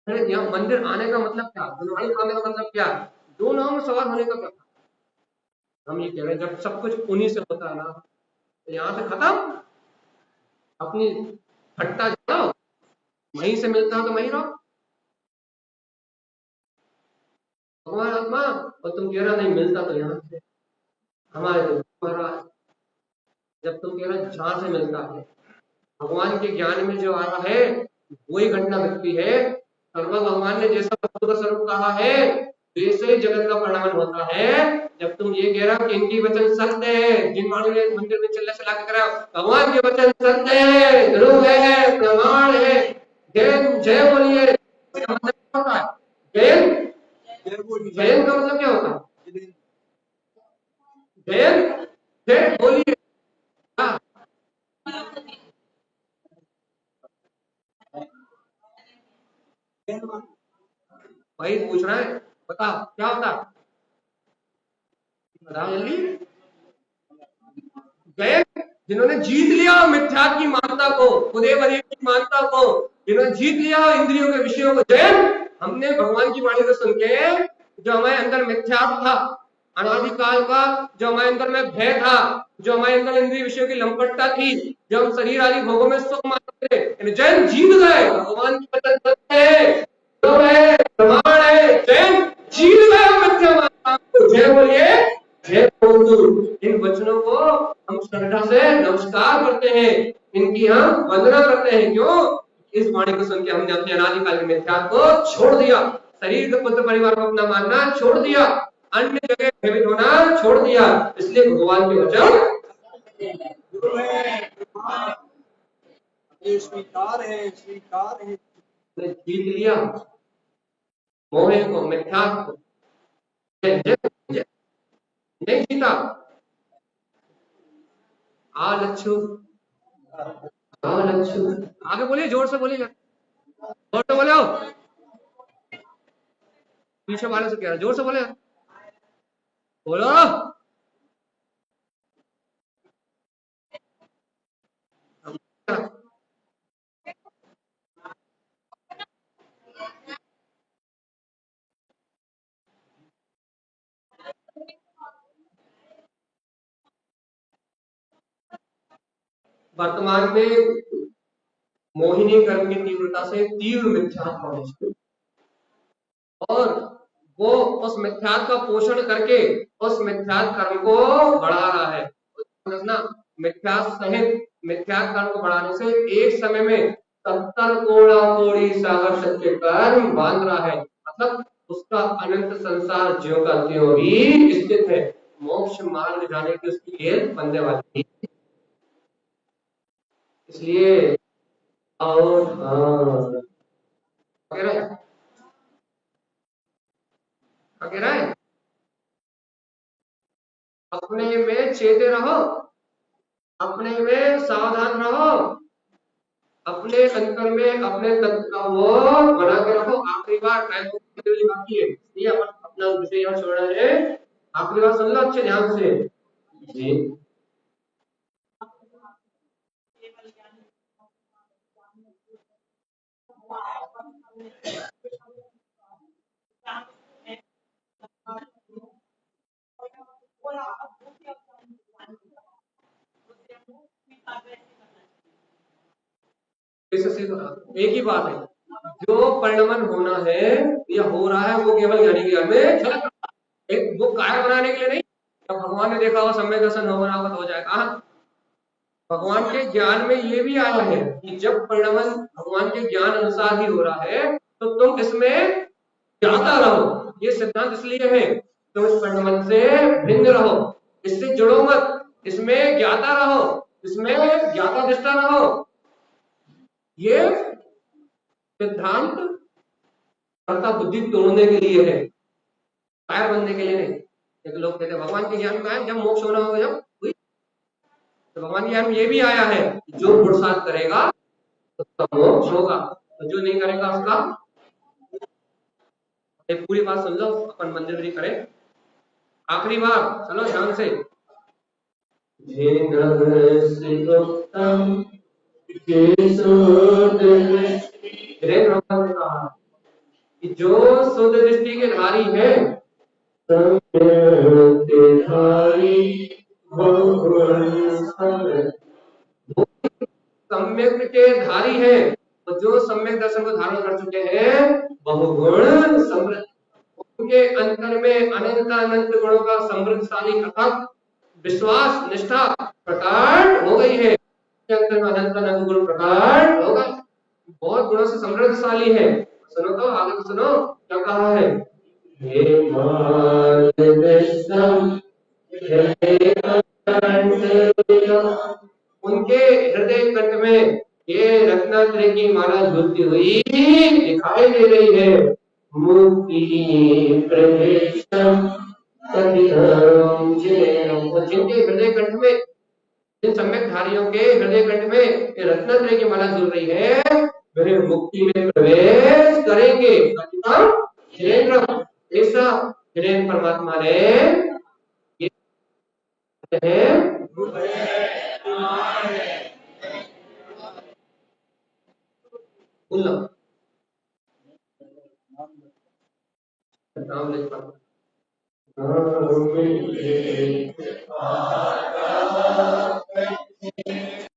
यहाँ मंदिर आने का मतलब क्या, गुरुवाणी आने का मतलब क्या? दो नाव में सवार होने का क्या? हम ये कह रहे हैं जब सब कुछ उन्हीं से होता है ना, तो यहाँ से खत्म, अपनी फट्टा जाओ, वहीं से मिलता है तो वहीं रहो। भगवान आत्मा, और तुम कह रहा नहीं मिलता तो यहाँ से, हमारे तो महाराज जब तुम कह रहे जहां से मिलता है, भगवान के ज्ञान में जो आया है वही घटना घटती है। सर्व भगवान ने जैसा वस्तु का स्वरूप कहा है वैसे ही जगत का परिणाम होता है। जब तुम ये कह रहे हो कि इनकी वचन सत्य है, जिन मानव ने मंदिर में चलने चला के करा, भगवान के वचन सत्य है, ध्रुव है, प्रमाण है, जैन जय बोलिए, इसका मतलब क्या होता है? जैन, जैन का मतलब क्या होता है? जैन जय बोलिए। वही पूछ रहा है, बताओ क्या होता? बताओ जल्दी। जैन जिन्होंने जीत लिया मिथ्या की मान्यता को, खुदे बदे की मान्यता को, जिन्होंने जीत लिया इंद्रियों के विषयों को, जैन हमने भगवान की वाणी को सुन के जो हमारे अंदर मिथ्या था, अनादिकाल का जो हमारे अंदर में भय था, जो हमारे अंदर इंद्रिय विषयों की लंपटता थी, जो हम शरीर आदि भोगों में सुख मानते थे, जैन जीत गए। भगवान की वचन सत्य है, प्रमाण है, जैन जीत गए मिथ्या मान्यता को। जय बोलिए, जय बोलू। इन वचनों को हम श्रद्धा से नमस्कार करते हैं, इनकी हम वंदना करते हैं। क्यों? इस वाणी को सुन के हमने अपने अनादिकाल के मिथ्या को छोड़ दिया, शरीर के पुत्र परिवार को अपना मानना छोड़ दिया, अन्य जगह भयभीत होना छोड़ दिया। इसलिए भगवान के वचन स्वीकार है, स्वीकार है। जीत लिया मोह को, मिथ्या को, नहीं जीता। आ लच्छू, आ लच्छू, आगे बोलिए, जोर से बोलिए, जोर से बोले, पीछे वाले से कह रहा, जोर से बोले, बोलो। वर्तमान में मोहिनी कर्म की तीव्रता से तीव्र मिथ्यात्व है, और वो उस मिथ्यात्व का पोषण करके उस मिथ्यात्व कर्म को बढ़ा रहा है। समझना, मिथ्यात्व सहित मिथ्यात्व कर्म को बढ़ाने से एक समय में 70 कोड़ी सागर सत्य कर्म बांध रहा है, मतलब उसका अनंत संसार ज्यों का त्यों ही स्थित है, मोक्ष मार्ग जाने की उसकी गेंद बनने वाली है। इसलिए और कह रहा है अपने में चेते रहो, अपने में सावधान रहो, अपने अंतर में अपने तत्व का वो बना के रखो। आखिरी बार टाइम बाकी है, इसलिए अपन अपना विषय यहाँ छोड़ रहे हैं। आखिरी बार सुन लो अच्छे ध्यान से जी। एक ही बात है, जो परिणमन होना है या हो रहा है वो केवल ज्ञानी के ज्ञान में झलक, एक वो काय बनाने के लिए नहीं। भगवान ने देखा हुआ सम्यक दर्शन हो जाएगा। भगवान के ज्ञान में ये भी आया है कि जब परिणमन भगवान के ज्ञान अनुसार ही हो रहा है तो तुम इसमें ज्ञाता रहो। ये सिद्धांत इसलिए है तुम इस परिणमन से भिन्न रहो, इससे जुड़ो मत, इसमें ज्ञाता रहो, इसमें ज्ञाता दृष्टा रहो। ये सिद्धांत कर्ता बुद्धि तोड़ने के लिए है, कायर बनने के लिए नहीं। एक लोग कहते हैं भगवान के ज्ञान में आए जब मोक्ष होना होगा, जब तो भगवान के ज्ञान में ये भी आया है जो पुरुषार्थ करेगा उसका मोक्ष होगा, तो जो नहीं करेगा उसका। एक पूरी बात सुन लो, अपन मंदिर भी करें। आखिरी बार चलो ध्यान से, कि जो शुद्ध दृष्टि के धारी है, सम्यक के धारी है, तो जो सम्यक दर्शन को धारण कर चुके हैं बहुगुण समृद्ध, उनके अंतर में अनंत अनंत गुणों का समृद्धशाली अर्थात विश्वास निष्ठा प्रकट हो गई है। अंतर में अनंत अनंत गुण प्रकट होगा, बहुत गुणों से समृद्धशाली है। सुनो तो आगे तो सुनो क्या कहा है, हे उनके हृदय कंठ में ये रत्नात्रय की माला झूलती हुई दिखाई दे रही है। मुक्ति प्रवेशम जिनके हृदय कंठ में, जिन सम्यक धारियों के हृदय कंठ में ये रत्नात्रय की माला झूल रही है, वे मुक्ति में प्रवेश करेंगे। ऐसा हिरेन परमात्मा ने नाम लिखा